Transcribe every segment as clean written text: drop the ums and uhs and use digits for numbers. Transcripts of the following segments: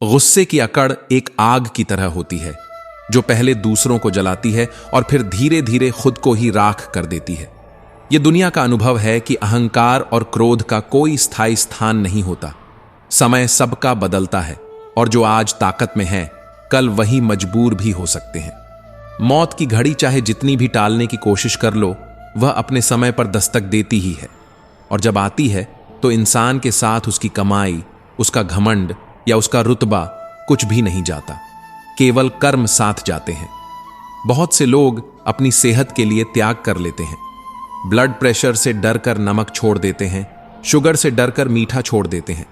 गुस्से की अकड़ एक आग की तरह होती है जो पहले दूसरों को जलाती है और फिर धीरे धीरे खुद को ही राख कर देती है। यह दुनिया का अनुभव है कि अहंकार और क्रोध का कोई स्थायी स्थान नहीं होता। समय सबका बदलता है और जो आज ताकत में है कल वही मजबूर भी हो सकते हैं। मौत की घड़ी चाहे जितनी भी टालने की कोशिश कर लो, वह अपने समय पर दस्तक देती ही है, और जब आती है तो इंसान के साथ उसकी कमाई, उसका घमंड या उसका रुतबा कुछ भी नहीं जाता, केवल कर्म साथ जाते हैं। बहुत से लोग अपनी सेहत के लिए त्याग कर लेते हैं। ब्लड प्रेशर से डर कर नमक छोड़ देते हैं, शुगर से डर कर मीठा छोड़ देते हैं,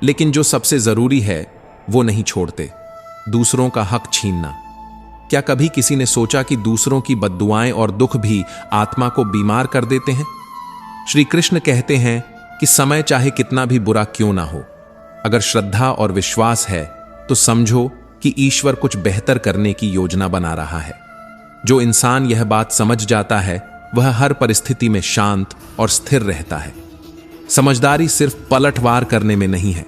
लेकिन जो सबसे जरूरी है वो नहीं छोड़ते, दूसरों का हक छीनना। क्या कभी किसी ने सोचा कि दूसरों की बद्दुआएं और दुख भी आत्मा को बीमार कर देते हैं? श्री कृष्ण कहते हैं कि समय चाहे कितना भी बुरा क्यों ना हो, अगर श्रद्धा और विश्वास है तो समझो कि ईश्वर कुछ बेहतर करने की योजना बना रहा है। जो इंसान यह बात समझ जाता है वह हर परिस्थिति में शांत और स्थिर रहता है। समझदारी सिर्फ पलटवार करने में नहीं है,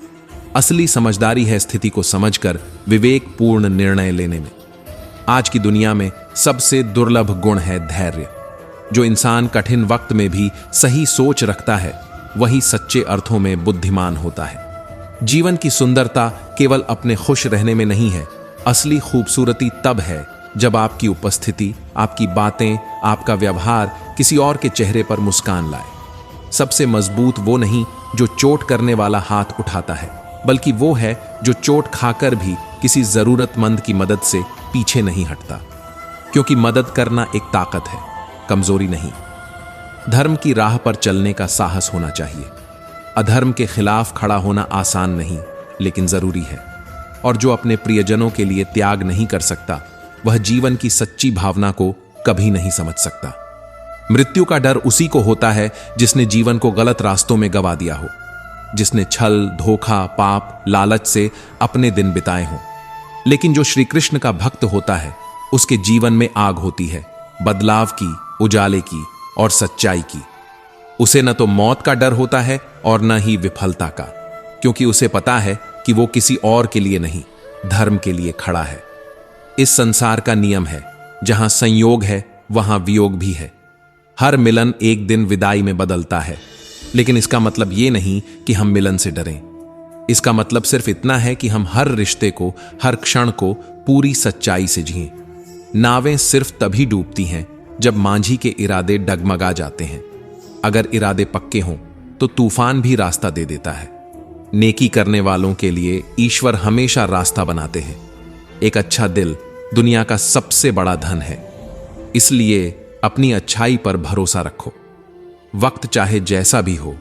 असली समझदारी है स्थिति को समझकर विवेकपूर्ण निर्णय लेने में। आज की दुनिया में सबसे दुर्लभ गुण है धैर्य। जो इंसान कठिन वक्त में भी सही सोच रखता है वही सच्चे अर्थों में बुद्धिमान होता है। जीवन की सुंदरता केवल अपने खुश रहने में नहीं है, असली खूबसूरती तब है जब आपकी उपस्थिति, आपकी बातें, आपका व्यवहार किसी और के चेहरे पर मुस्कान लाए। सबसे मजबूत वो नहीं जो चोट करने वाला हाथ उठाता है, बल्कि वो है जो चोट खाकर भी किसी जरूरतमंद की मदद से पीछे नहीं हटता, क्योंकि मदद करना एक ताकत है, कमजोरी नहीं। धर्म की राह पर चलने का साहस होना चाहिए। अधर्म के खिलाफ खड़ा होना आसान नहीं, लेकिन जरूरी है। और जो अपने प्रियजनों के लिए त्याग नहीं कर सकता वह जीवन की सच्ची भावना को कभी नहीं समझ सकता। मृत्यु का डर उसी को होता है जिसने जीवन को गलत रास्तों में गंवा दिया हो, जिसने छल, धोखा, पाप, लालच से अपने दिन बिताए हों। लेकिन जो श्री कृष्ण का भक्त होता है उसके जीवन में आग होती है, बदलाव की, उजाले की और सच्चाई की। उसे न तो मौत का डर होता है और न ही विफलता का, क्योंकि उसे पता है कि वो किसी और के लिए नहीं, धर्म के लिए खड़ा है। इस संसार का नियम है, जहां संयोग है वहां वियोग भी है। हर मिलन एक दिन विदाई में बदलता है, लेकिन इसका मतलब ये नहीं कि हम मिलन से डरें। इसका मतलब सिर्फ इतना है कि हम हर रिश्ते को, हर क्षण को पूरी सच्चाई से जिएं। नावें सिर्फ तभी डूबती हैं जब मांझी के इरादे डगमगा जाते हैं। अगर इरादे पक्के हों तो तूफान भी रास्ता दे देता है। नेकी करने वालों के लिए ईश्वर हमेशा रास्ता बनाते हैं। एक अच्छा दिल दुनिया का सबसे बड़ा धन है, इसलिए अपनी अच्छाई पर भरोसा रखो। वक्त चाहे जैसा भी हो,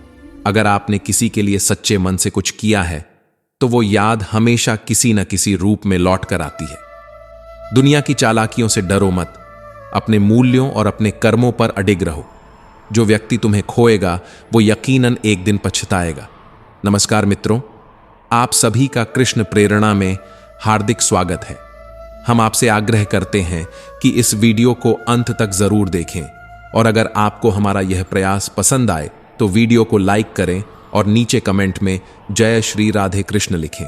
अगर आपने किसी के लिए सच्चे मन से कुछ किया है तो वो याद हमेशा किसी न किसी रूप में लौट कर आती है। दुनिया की चालाकियों से डरो मत, अपने मूल्यों और अपने कर्मों पर अडिग रहो। जो व्यक्ति तुम्हें खोएगा वो यकीनन एक दिन पछताएगा। नमस्कार मित्रों, आप सभी का कृष्ण प्रेरणा में हार्दिक स्वागत है। हम आपसे आग्रह करते हैं कि इस वीडियो को अंत तक जरूर देखें, और अगर आपको हमारा यह प्रयास पसंद आए तो वीडियो को लाइक करें और नीचे कमेंट में जय श्री राधे कृष्ण लिखें।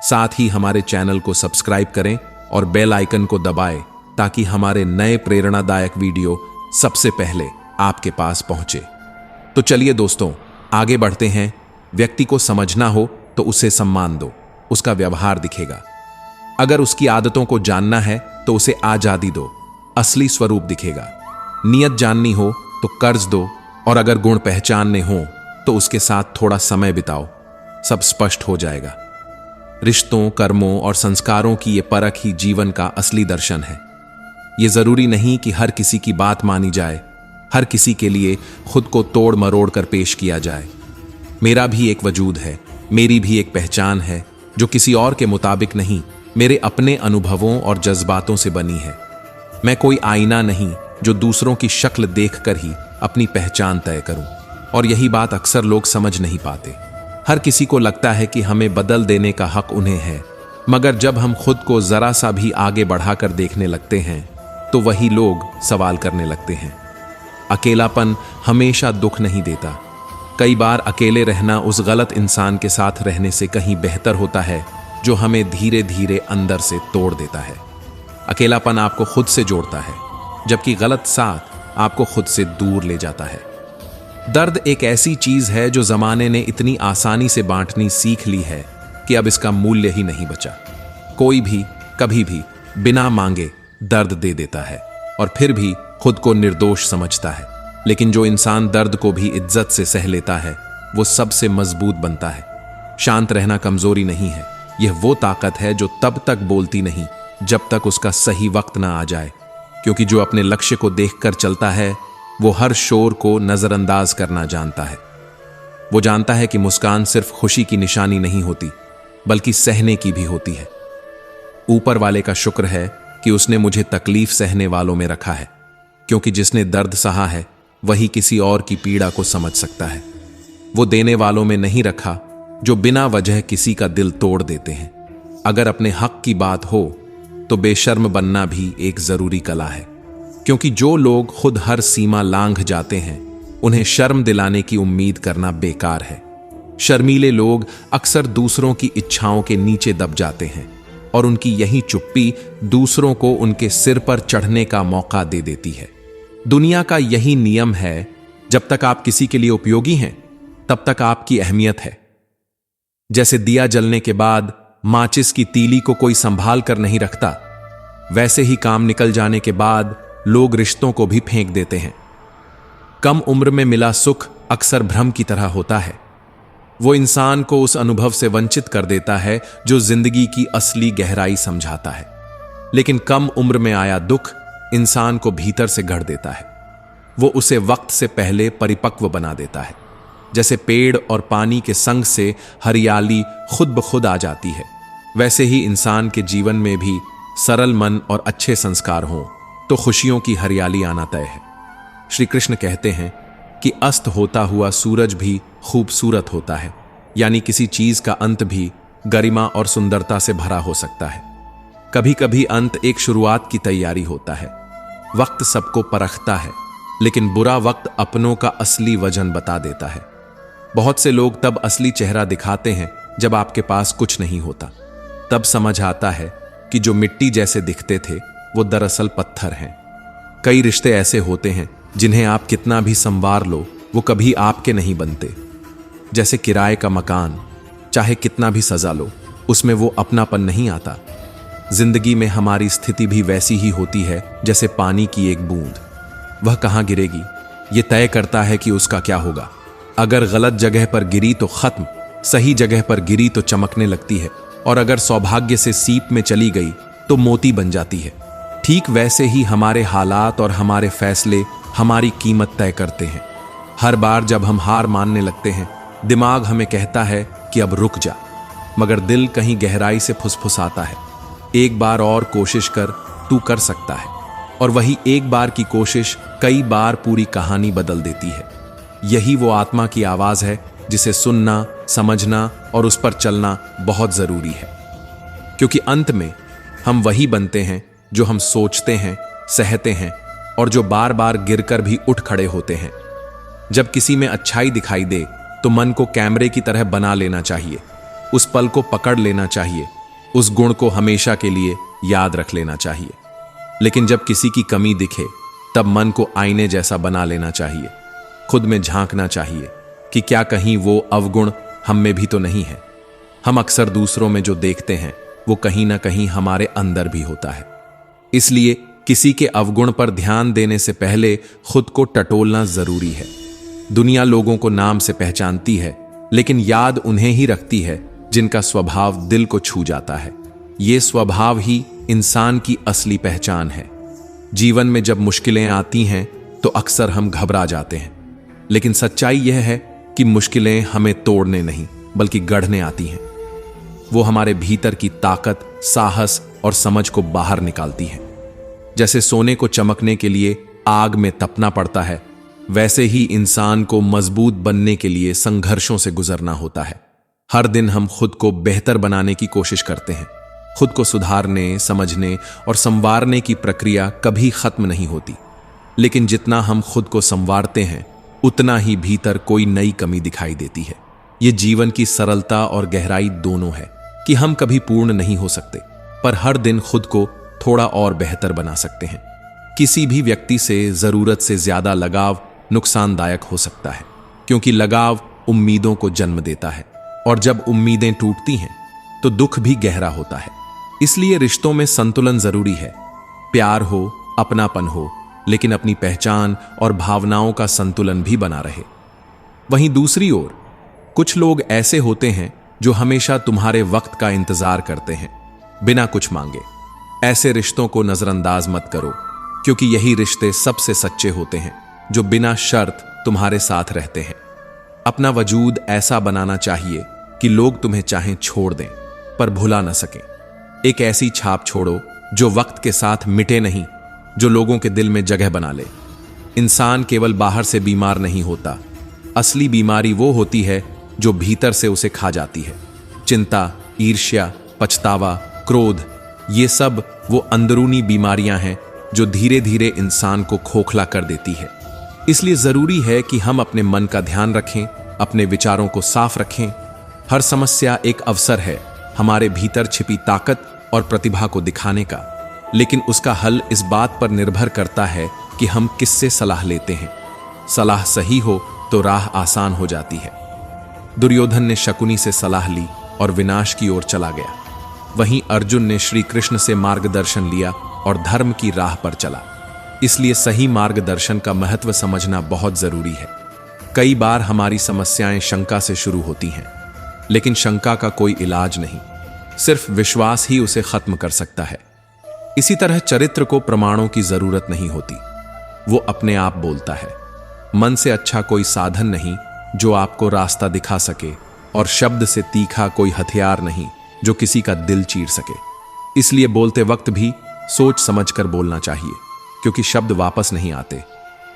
साथ ही हमारे चैनल को सब्सक्राइब करें और बेल आइकन को दबाएं ताकि हमारे नए प्रेरणादायक वीडियो सबसे पहले आपके पास पहुंचे। तो चलिए दोस्तों, आगे बढ़ते हैं। व्यक्ति को समझना हो तो उसे सम्मान दो, उसका व्यवहार दिखेगा। अगर उसकी आदतों को जानना है तो उसे आजादी दो, असली स्वरूप दिखेगा। नियत जाननी हो तो कर्ज दो, और अगर गुण पहचानने हो तो उसके साथ थोड़ा समय बिताओ, सब स्पष्ट हो जाएगा। रिश्तों, कर्मों और संस्कारों की ये परख ही जीवन का असली दर्शन है। ये जरूरी नहीं कि हर किसी की बात मानी जाए, हर किसी के लिए खुद को तोड़ मरोड़ कर पेश किया जाए। मेरा भी एक वजूद है, मेरी भी एक पहचान है जो किसी और के मुताबिक नहीं, मेरे अपने अनुभवों और जज्बातों से बनी है। मैं कोई आईना नहीं जो दूसरों की शक्ल देखकर ही अपनी पहचान तय करूं, और यही बात अक्सर लोग समझ नहीं पाते। हर किसी को लगता है कि हमें बदल देने का हक उन्हें है, मगर जब हम खुद को जरा सा भी आगे बढ़ाकर देखने लगते हैं तो वही लोग सवाल करने लगते हैं। अकेलापन हमेशा दुख नहीं देता। कई बार अकेले रहना उस गलत इंसान के साथ रहने से कहीं बेहतर होता है जो हमें धीरे धीरे अंदर से तोड़ देता है। अकेलापन आपको खुद से जोड़ता है, जबकि गलत साथ आपको खुद से दूर ले जाता है। दर्द एक ऐसी चीज है जो जमाने ने इतनी आसानी से बांटनी सीख ली है कि अब इसका मूल्य ही नहीं बचा। कोई भी कभी भी बिना मांगे दर्द दे देता है और फिर भी खुद को निर्दोष समझता है। लेकिन जो इंसान दर्द को भी इज्जत से सह लेता है वो सबसे मजबूत बनता है। शांत रहना कमजोरी नहीं है, यह वो ताकत है जो तब तक बोलती नहीं जब तक उसका सही वक्त ना आ जाए। क्योंकि जो अपने लक्ष्य को देखकर चलता है वो हर शोर को नजरअंदाज करना जानता है। वो जानता है कि मुस्कान सिर्फ खुशी की निशानी नहीं होती, बल्कि सहने की भी होती है। ऊपर वाले का शुक्र है कि उसने मुझे तकलीफ सहने वालों में रखा है, क्योंकि जिसने दर्द सहा है वही किसी और की पीड़ा को समझ सकता है। वो देने वालों में नहीं रखा जो बिना वजह किसी का दिल तोड़ देते हैं। अगर अपने हक की बात हो तो बेशर्म बनना भी एक जरूरी कला है, क्योंकि जो लोग खुद हर सीमा लांघ जाते हैं उन्हें शर्म दिलाने की उम्मीद करना बेकार है। शर्मीले लोग अक्सर दूसरों की इच्छाओं के नीचे दब जाते हैं और उनकी यही चुप्पी दूसरों को उनके सिर पर चढ़ने का मौका दे देती है। दुनिया का यही नियम है, जब तक आप किसी के लिए उपयोगी हैं तब तक आपकी अहमियत है। जैसे दिया जलने के बाद माचिस की तीली को कोई संभाल कर नहीं रखता, वैसे ही काम निकल जाने के बाद लोग रिश्तों को भी फेंक देते हैं। कम उम्र में मिला सुख अक्सर भ्रम की तरह होता है। वो इंसान को उस अनुभव से वंचित कर देता है जो जिंदगी की असली गहराई समझाता है। लेकिन कम उम्र में आया दुख इंसान को भीतर से गढ़ देता है। वो उसे वक्त से पहले परिपक्व बना देता है। जैसे पेड़ और पानी के संग से हरियाली खुद ब खुद आ जाती है, वैसे ही इंसान के जीवन में भी सरल मन और अच्छे संस्कार हों तो खुशियों की हरियाली आना तय है। श्री कृष्ण कहते हैं कि अस्त होता हुआ सूरज भी खूबसूरत होता है, यानी किसी चीज का अंत भी गरिमा और सुंदरता से भरा हो सकता है। कभी कभी अंत एक शुरुआत की तैयारी होता है। वक्त सबको परखता है, लेकिन बुरा वक्त अपनों का असली वजन बता देता है। बहुत से लोग तब असली चेहरा दिखाते हैं जब आपके पास कुछ नहीं होता। तब समझ आता है कि जो मिट्टी जैसे दिखते थे वो दरअसल पत्थर हैं। कई रिश्ते ऐसे होते हैं जिन्हें आप कितना भी संवार लो वो कभी आपके नहीं बनते। जैसे किराए का मकान, चाहे कितना भी सजा लो उसमें वो अपनापन नहीं आता। जिंदगी में हमारी स्थिति भी वैसी ही होती है जैसे पानी की एक बूंद। वह कहाँ गिरेगी ये तय करता है कि उसका क्या होगा। अगर गलत जगह पर गिरी तो खत्म, सही जगह पर गिरी तो चमकने लगती है, और अगर सौभाग्य से सीप में चली गई तो मोती बन जाती है। ठीक वैसे ही हमारे हालात और हमारे फैसले हमारी कीमत तय करते हैं। हर बार जब हम हार मानने लगते हैं दिमाग हमें कहता है कि अब रुक जा, मगर दिल कहीं गहराई से फुसफुसाता है, एक बार और कोशिश कर, तू कर सकता है। और वही एक बार की कोशिश कई बार पूरी कहानी बदल देती है। यही वो आत्मा की आवाज है जिसे सुनना, समझना और उस पर चलना बहुत जरूरी है। क्योंकि अंत में हम वही बनते हैं जो हम सोचते हैं, सहते हैं और जो बार बार गिरकर भी उठ खड़े होते हैं। जब किसी में अच्छाई दिखाई दे तो मन को कैमरे की तरह बना लेना चाहिए, उस पल को पकड़ लेना चाहिए, उस गुण को हमेशा के लिए याद रख लेना चाहिए। लेकिन जब किसी की कमी दिखे तब मन को आईने जैसा बना लेना चाहिए, खुद में झांकना चाहिए कि क्या कहीं वो अवगुण हम में भी तो नहीं है। हम अक्सर दूसरों में जो देखते हैं वो कहीं ना कहीं हमारे अंदर भी होता है। इसलिए किसी के अवगुण पर ध्यान देने से पहले खुद को टटोलना जरूरी है। दुनिया लोगों को नाम से पहचानती है, लेकिन याद उन्हें ही रखती है जिनका स्वभाव दिल को छू जाता है। ये स्वभाव ही इंसान की असली पहचान है। जीवन में जब मुश्किलें आती हैं तो अक्सर हम घबरा जाते हैं, लेकिन सच्चाई यह है कि मुश्किलें हमें तोड़ने नहीं बल्कि गढ़ने आती हैं। वो हमारे भीतर की ताकत, साहस और समझ को बाहर निकालती हैं। जैसे सोने को चमकने के लिए आग में तपना पड़ता है, वैसे ही इंसान को मजबूत बनने के लिए संघर्षों से गुजरना होता है। हर दिन हम खुद को बेहतर बनाने की कोशिश करते हैं। खुद को सुधारने, समझने और संवारने की प्रक्रिया कभी खत्म नहीं होती। लेकिन जितना हम खुद को संवारते हैं उतना ही भीतर कोई नई कमी दिखाई देती है। ये जीवन की सरलता और गहराई दोनों है। कि हम कभी पूर्ण नहीं हो सकते, पर हर दिन खुद को थोड़ा और बेहतर बना सकते हैं। किसी भी व्यक्ति से जरूरत से ज्यादा लगाव नुकसानदायक हो सकता है, क्योंकि लगाव उम्मीदों को जन्म देता है, और जब उम्मीदें टूटती हैं तो दुख भी गहरा होता है। इसलिए रिश्तों में संतुलन जरूरी है। प्यार हो, अपनापन हो, लेकिन अपनी पहचान और भावनाओं का संतुलन भी बना रहे। वहीं दूसरी ओर कुछ लोग ऐसे होते हैं जो हमेशा तुम्हारे वक्त का इंतजार करते हैं, बिना कुछ मांगे। ऐसे रिश्तों को नजरअंदाज मत करो, क्योंकि यही रिश्ते सबसे सच्चे होते हैं, जो बिना शर्त तुम्हारे साथ रहते हैं। अपना वजूद ऐसा बनाना चाहिए कि लोग तुम्हें चाहें छोड़ दें, पर भुला न सकें। एक ऐसी छाप छोड़ो जो वक्त के साथ मिटे नहीं, जो लोगों के दिल में जगह बना ले। इंसान केवल बाहर से बीमार नहीं होता, असली बीमारी वो होती है जो भीतर से उसे खा जाती है। चिंता, ईर्ष्या, पछतावा, क्रोध, ये सब वो अंदरूनी बीमारियां हैं जो धीरे धीरे इंसान को खोखला कर देती है। इसलिए जरूरी है कि हम अपने मन का ध्यान रखें, अपने विचारों को साफ रखें। हर समस्या एक अवसर है हमारे भीतर छिपी ताकत और प्रतिभा को दिखाने का, लेकिन उसका हल इस बात पर निर्भर करता है कि हम किससे सलाह लेते हैं। सलाह सही हो तो राह आसान हो जाती है। दुर्योधन ने शकुनी से सलाह ली और विनाश की ओर चला गया। वहीं अर्जुन ने श्री कृष्ण से मार्गदर्शन लिया और धर्म की राह पर चला। इसलिए सही मार्गदर्शन का महत्व समझना बहुत जरूरी है। कई बार हमारी समस्याएं शंका से शुरू होती हैं, लेकिन शंका का कोई इलाज नहीं, सिर्फ विश्वास ही उसे खत्म कर सकता है। इसी तरह चरित्र को प्रमाणों की जरूरत नहीं होती, वो अपने आप बोलता है। मन से अच्छा कोई साधन नहीं जो आपको रास्ता दिखा सके, और शब्द से तीखा कोई हथियार नहीं जो किसी का दिल चीर सके। इसलिए बोलते वक्त भी सोच समझकर बोलना चाहिए, क्योंकि शब्द वापस नहीं आते।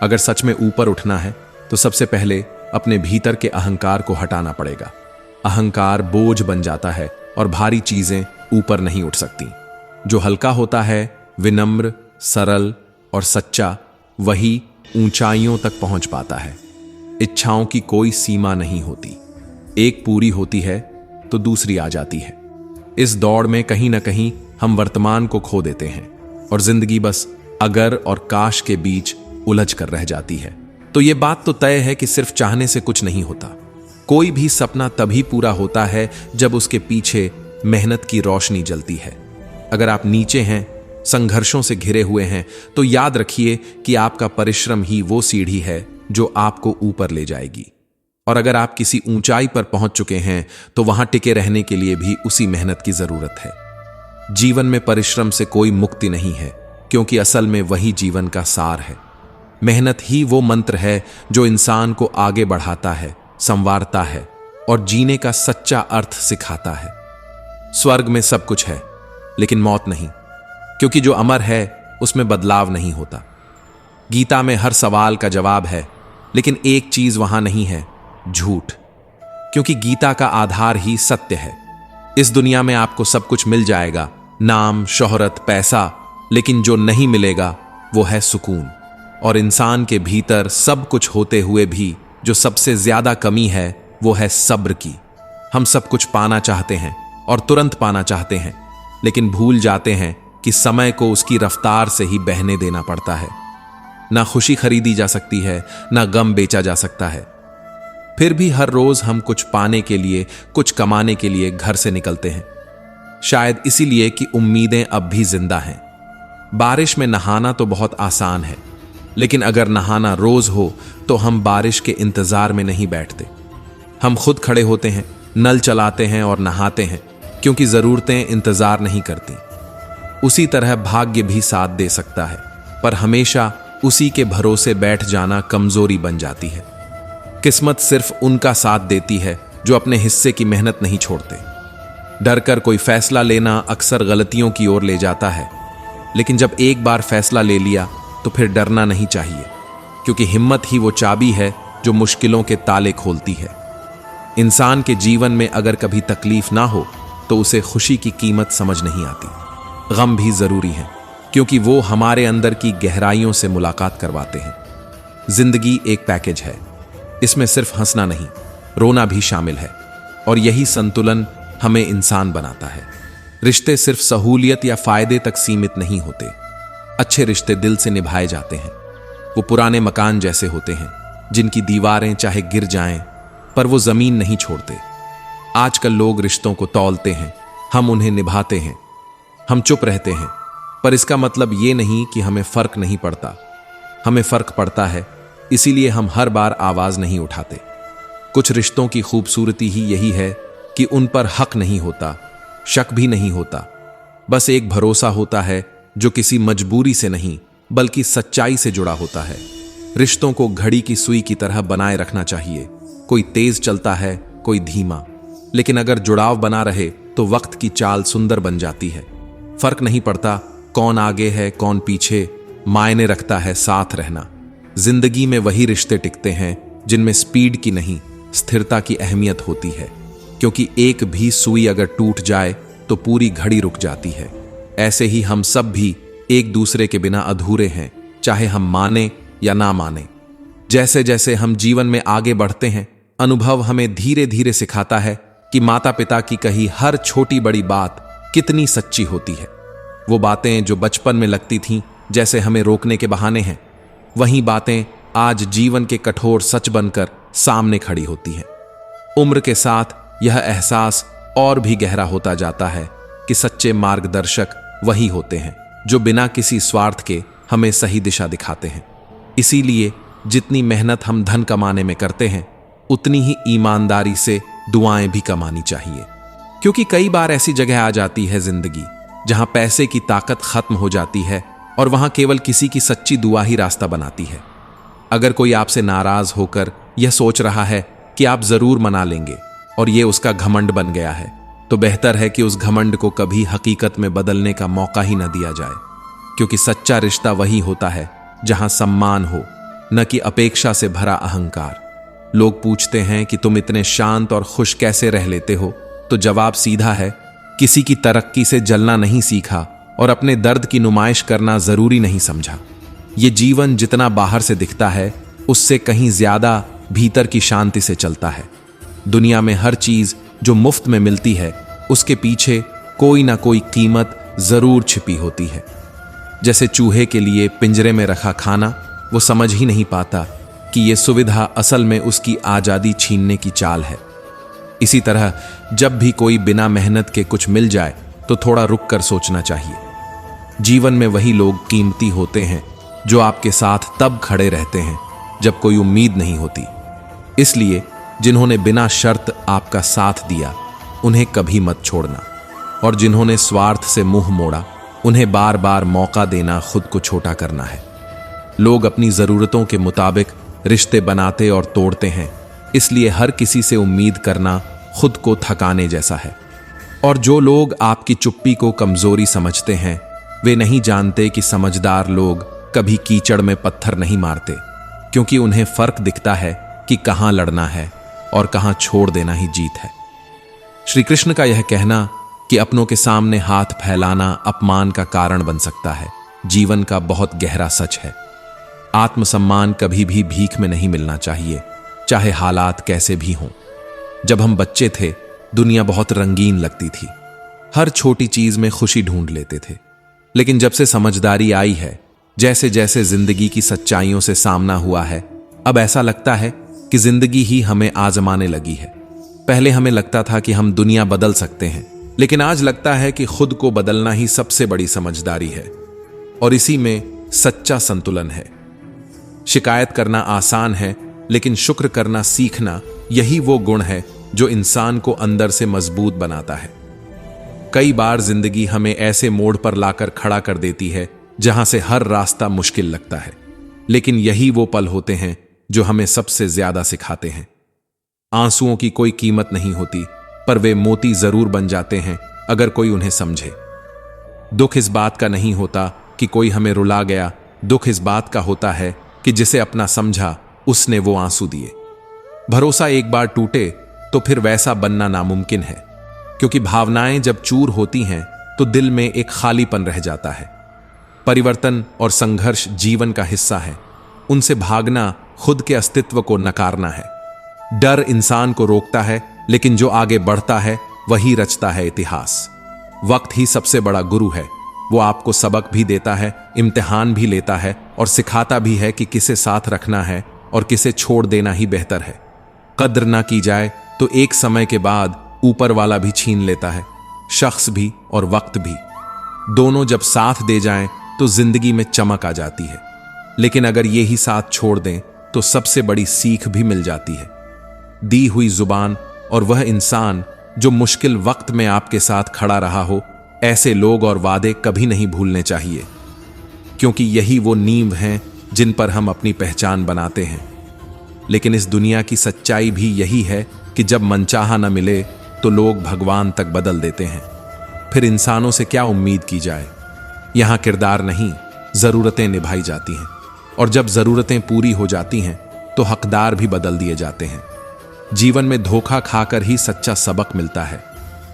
अगर सच में ऊपर उठना है तो सबसे पहले अपने भीतर के अहंकार को हटाना पड़ेगा। अहंकार बोझ बन जाता है और भारी चीजें ऊपर नहीं उठ सकती। जो हल्का होता है, विनम्र, सरल और सच्चा, वही ऊंचाइयों तक पहुंच पाता है। इच्छाओं की कोई सीमा नहीं होती, एक पूरी होती है तो दूसरी आ जाती है। इस दौड़ में कहीं ना कहीं हम वर्तमान को खो देते हैं और जिंदगी बस अगर और काश के बीच उलझ कर रह जाती है। तो ये बात तो तय है कि सिर्फ चाहने से कुछ नहीं होता। कोई भी सपना तभी पूरा होता है जब उसके पीछे मेहनत की रोशनी जलती है। अगर आप नीचे हैं, संघर्षों से घिरे हुए हैं, तो याद रखिए कि आपका परिश्रम ही वो सीढ़ी है जो आपको ऊपर ले जाएगी। और अगर आप किसी ऊंचाई पर पहुंच चुके हैं तो वहां टिके रहने के लिए भी उसी मेहनत की जरूरत है। जीवन में परिश्रम से कोई मुक्ति नहीं है, क्योंकि असल में वही जीवन का सार है। मेहनत ही वो मंत्र है जो इंसान को आगे बढ़ाता है, संवारता है और जीने का सच्चा अर्थ सिखाता है। स्वर्ग में सब कुछ है, लेकिन मौत नहीं, क्योंकि जो अमर है उसमें बदलाव नहीं होता। गीता में हर सवाल का जवाब है, लेकिन एक चीज वहां नहीं है, झूठ, क्योंकि गीता का आधार ही सत्य है। इस दुनिया में आपको सब कुछ मिल जाएगा, नाम, शोहरत, पैसा, लेकिन जो नहीं मिलेगा वो है सुकून। और इंसान के भीतर सब कुछ होते हुए भी जो सबसे ज्यादा कमी है वो है सब्र की। हम सब कुछ पाना चाहते हैं और तुरंत पाना चाहते हैं, लेकिन भूल जाते हैं कि समय को उसकी रफ्तार से ही बहने देना पड़ता है। ना खुशी खरीदी जा सकती है, ना गम बेचा जा सकता है। फिर भी हर रोज हम कुछ पाने के लिए, कुछ कमाने के लिए घर से निकलते हैं, शायद इसीलिए कि उम्मीदें अब भी जिंदा हैं। बारिश में नहाना तो बहुत आसान है, लेकिन अगर नहाना रोज हो तो हम बारिश के इंतजार में नहीं बैठते। हम खुद खड़े होते हैं, नल चलाते हैं और नहाते हैं, क्योंकि जरूरतें इंतजार नहीं करती। उसी तरह भाग्य भी साथ दे सकता है, पर हमेशा उसी के भरोसे बैठ जाना कमजोरी बन जाती है। किस्मत सिर्फ उनका साथ देती है जो अपने हिस्से की मेहनत नहीं छोड़ते। डरकर कोई फैसला लेना अक्सर गलतियों की ओर ले जाता है, लेकिन जब एक बार फैसला ले लिया तो फिर डरना नहीं चाहिए, क्योंकि हिम्मत ही वो चाबी है जो मुश्किलों के ताले खोलती है। इंसान के जीवन में अगर कभी तकलीफ ना हो तो उसे खुशी की कीमत समझ नहीं आती। गम भी जरूरी है, क्योंकि वो हमारे अंदर की गहराइयों से मुलाकात करवाते हैं। जिंदगी एक पैकेज है, इसमें सिर्फ हंसना नहीं, रोना भी शामिल है, और यही संतुलन हमें इंसान बनाता है। रिश्ते सिर्फ सहूलियत या फायदे तक सीमित नहीं होते। अच्छे रिश्ते दिल से निभाए जाते हैं। वो पुराने मकान जैसे होते हैं जिनकी दीवारें चाहे गिर जाएं पर वो जमीन नहीं छोड़ते। आजकल लोग रिश्तों को तौलते हैं, हम उन्हें निभाते हैं, हम चुप रहते हैं, पर इसका मतलब ये नहीं कि हमें फर्क नहीं पड़ता। हमें फर्क पड़ता है, इसीलिए हम हर बार आवाज नहीं उठाते। कुछ रिश्तों की खूबसूरती ही यही है कि उन पर हक नहीं होता, शक भी नहीं होता, बस एक भरोसा होता है जो किसी मजबूरी से नहीं बल्कि सच्चाई से जुड़ा होता है। रिश्तों को घड़ी की सुई की तरह बनाए रखना चाहिए। कोई तेज चलता है, कोई धीमा, लेकिन अगर जुड़ाव बना रहे तो वक्त की चाल सुंदर बन जाती है। फर्क नहीं पड़ता कौन आगे है कौन पीछे, मायने रखता है साथ रहना। जिंदगी में वही रिश्ते टिकते हैं जिनमें स्पीड की नहीं स्थिरता की अहमियत होती है, क्योंकि एक भी सुई अगर टूट जाए तो पूरी घड़ी रुक जाती है। ऐसे ही हम सब भी एक दूसरे के बिना अधूरे हैं, चाहे हम माने या ना माने। जैसे जैसे हम जीवन में आगे बढ़ते हैं, अनुभव हमें धीरे धीरे सिखाता है कि माता पिता की कही हर छोटी बड़ी बात कितनी सच्ची होती है। वो बातें जो बचपन में लगती थीं जैसे हमें रोकने के बहाने हैं, वही बातें आज जीवन के कठोर सच बनकर सामने खड़ी होती हैं। उम्र के साथ यह एहसास और भी गहरा होता जाता है कि सच्चे मार्गदर्शक वही होते हैं जो बिना किसी स्वार्थ के हमें सही दिशा दिखाते हैं। इसीलिए जितनी मेहनत हम धन कमाने में करते हैं, उतनी ही ईमानदारी से दुआएं भी कमानी चाहिए, क्योंकि कई बार ऐसी जगह आ जाती है जिंदगी जहां पैसे की ताकत खत्म हो जाती है और वहां केवल किसी की सच्ची दुआ ही रास्ता बनाती है। अगर कोई आपसे नाराज होकर यह सोच रहा है कि आप जरूर मना लेंगे और यह उसका घमंड बन गया है, तो बेहतर है कि उस घमंड को कभी हकीकत में बदलने का मौका ही न दिया जाए, क्योंकि सच्चा रिश्ता वही होता है जहां सम्मान हो, न कि अपेक्षा से भरा अहंकार। लोग पूछते हैं कि तुम इतने शांत और खुश कैसे रह लेते हो, तो जवाब सीधा है, किसी की तरक्की से जलना नहीं सीखा और अपने दर्द की नुमाइश करना जरूरी नहीं समझा। ये जीवन जितना बाहर से दिखता है, उससे कहीं ज्यादा भीतर की शांति से चलता है। दुनिया में हर चीज जो मुफ्त में मिलती है, उसके पीछे कोई ना कोई कीमत जरूर छिपी होती है। जैसे चूहे के लिए पिंजरे में रखा खाना वो समझ ही नहीं पाता कि यह सुविधा असल में उसकी आजादी छीनने की चाल है। इसी तरह जब भी कोई बिना मेहनत के कुछ मिल जाए तो थोड़ा रुक कर सोचना चाहिए। जीवन में वही लोग कीमती होते हैं जो आपके साथ तब खड़े रहते हैं जब कोई उम्मीद नहीं होती। इसलिए जिन्होंने बिना शर्त आपका साथ दिया, उन्हें कभी मत छोड़ना, और जिन्होंने स्वार्थ से मुंह मोड़ा, उन्हें बार बार मौका देना खुद को छोटा करना है। लोग अपनी जरूरतों के मुताबिक रिश्ते बनाते और तोड़ते हैं, इसलिए हर किसी से उम्मीद करना खुद को थकाने जैसा है। और जो लोग आपकी चुप्पी को कमजोरी समझते हैं, वे नहीं जानते कि समझदार लोग कभी कीचड़ में पत्थर नहीं मारते, क्योंकि उन्हें फर्क दिखता है कि कहां लड़ना है और कहां छोड़ देना ही जीत है। श्री कृष्ण का यह कहना कि अपनों के सामने हाथ फैलाना अपमान का कारण बन सकता है, जीवन का बहुत गहरा सच है। आत्मसम्मान कभी भी भीख में नहीं मिलना चाहिए, चाहे हालात कैसे भी हों। जब हम बच्चे थे, दुनिया बहुत रंगीन लगती थी, हर छोटी चीज में खुशी ढूंढ लेते थे। लेकिन जब से समझदारी आई है, जैसे जैसे जिंदगी की सच्चाइयों से सामना हुआ है, अब ऐसा लगता है कि जिंदगी ही हमें आजमाने लगी है। पहले हमें लगता था कि हम दुनिया बदल सकते हैं, लेकिन आज लगता है कि खुद को बदलना ही सबसे बड़ी समझदारी है, और इसी में सच्चा संतुलन है। शिकायत करना आसान है, लेकिन शुक्र करना सीखना, यही वो गुण है जो इंसान को अंदर से मजबूत बनाता है। कई बार जिंदगी हमें ऐसे मोड़ पर लाकर खड़ा कर देती है जहां से हर रास्ता मुश्किल लगता है, लेकिन यही वो पल होते हैं जो हमें सबसे ज्यादा सिखाते हैं। आंसुओं की कोई कीमत नहीं होती, पर वे मोती जरूर बन जाते हैं अगर कोई उन्हें समझे। दुख इस बात का नहीं होता कि कोई हमें रुला गया, दुख इस बात का होता है कि जिसे अपना समझा उसने वो आंसू दिए। भरोसा एक बार टूटे तो फिर वैसा बनना नामुमकिन है, क्योंकि भावनाएं जब चूर होती हैं तो दिल में एक खालीपन रह जाता है। परिवर्तन और संघर्ष जीवन का हिस्सा है, उनसे भागना खुद के अस्तित्व को नकारना है। डर इंसान को रोकता है, लेकिन जो आगे बढ़ता है वही रचता है इतिहास। वक्त ही सबसे बड़ा गुरु है। वो आपको सबक भी देता है, इम्तिहान भी लेता है और सिखाता भी है कि किसे साथ रखना है और किसे छोड़ देना ही बेहतर है। कद्र ना की जाए तो एक समय के बाद ऊपर वाला भी छीन लेता है, शख्स भी और वक्त भी। दोनों जब साथ दे जाएं तो जिंदगी में चमक आ जाती है, लेकिन अगर ये ही साथ छोड़ दें तो सबसे बड़ी सीख भी मिल जाती है। दी हुई जुबान और वह इंसान जो मुश्किल वक्त में आपके साथ खड़ा रहा हो, ऐसे लोग और वादे कभी नहीं भूलने चाहिए, क्योंकि यही वो नींव हैं जिन पर हम अपनी पहचान बनाते हैं। लेकिन इस दुनिया की सच्चाई भी यही है कि जब मनचाहा न मिले तो लोग भगवान तक बदल देते हैं। फिर इंसानों से क्या उम्मीद की जाए। यहां किरदार नहीं, जरूरतें निभाई जाती हैं, और जब जरूरतें पूरी हो जाती हैं तो हकदार भी बदल दिए जाते हैं। जीवन में धोखा खाकर ही सच्चा सबक मिलता है।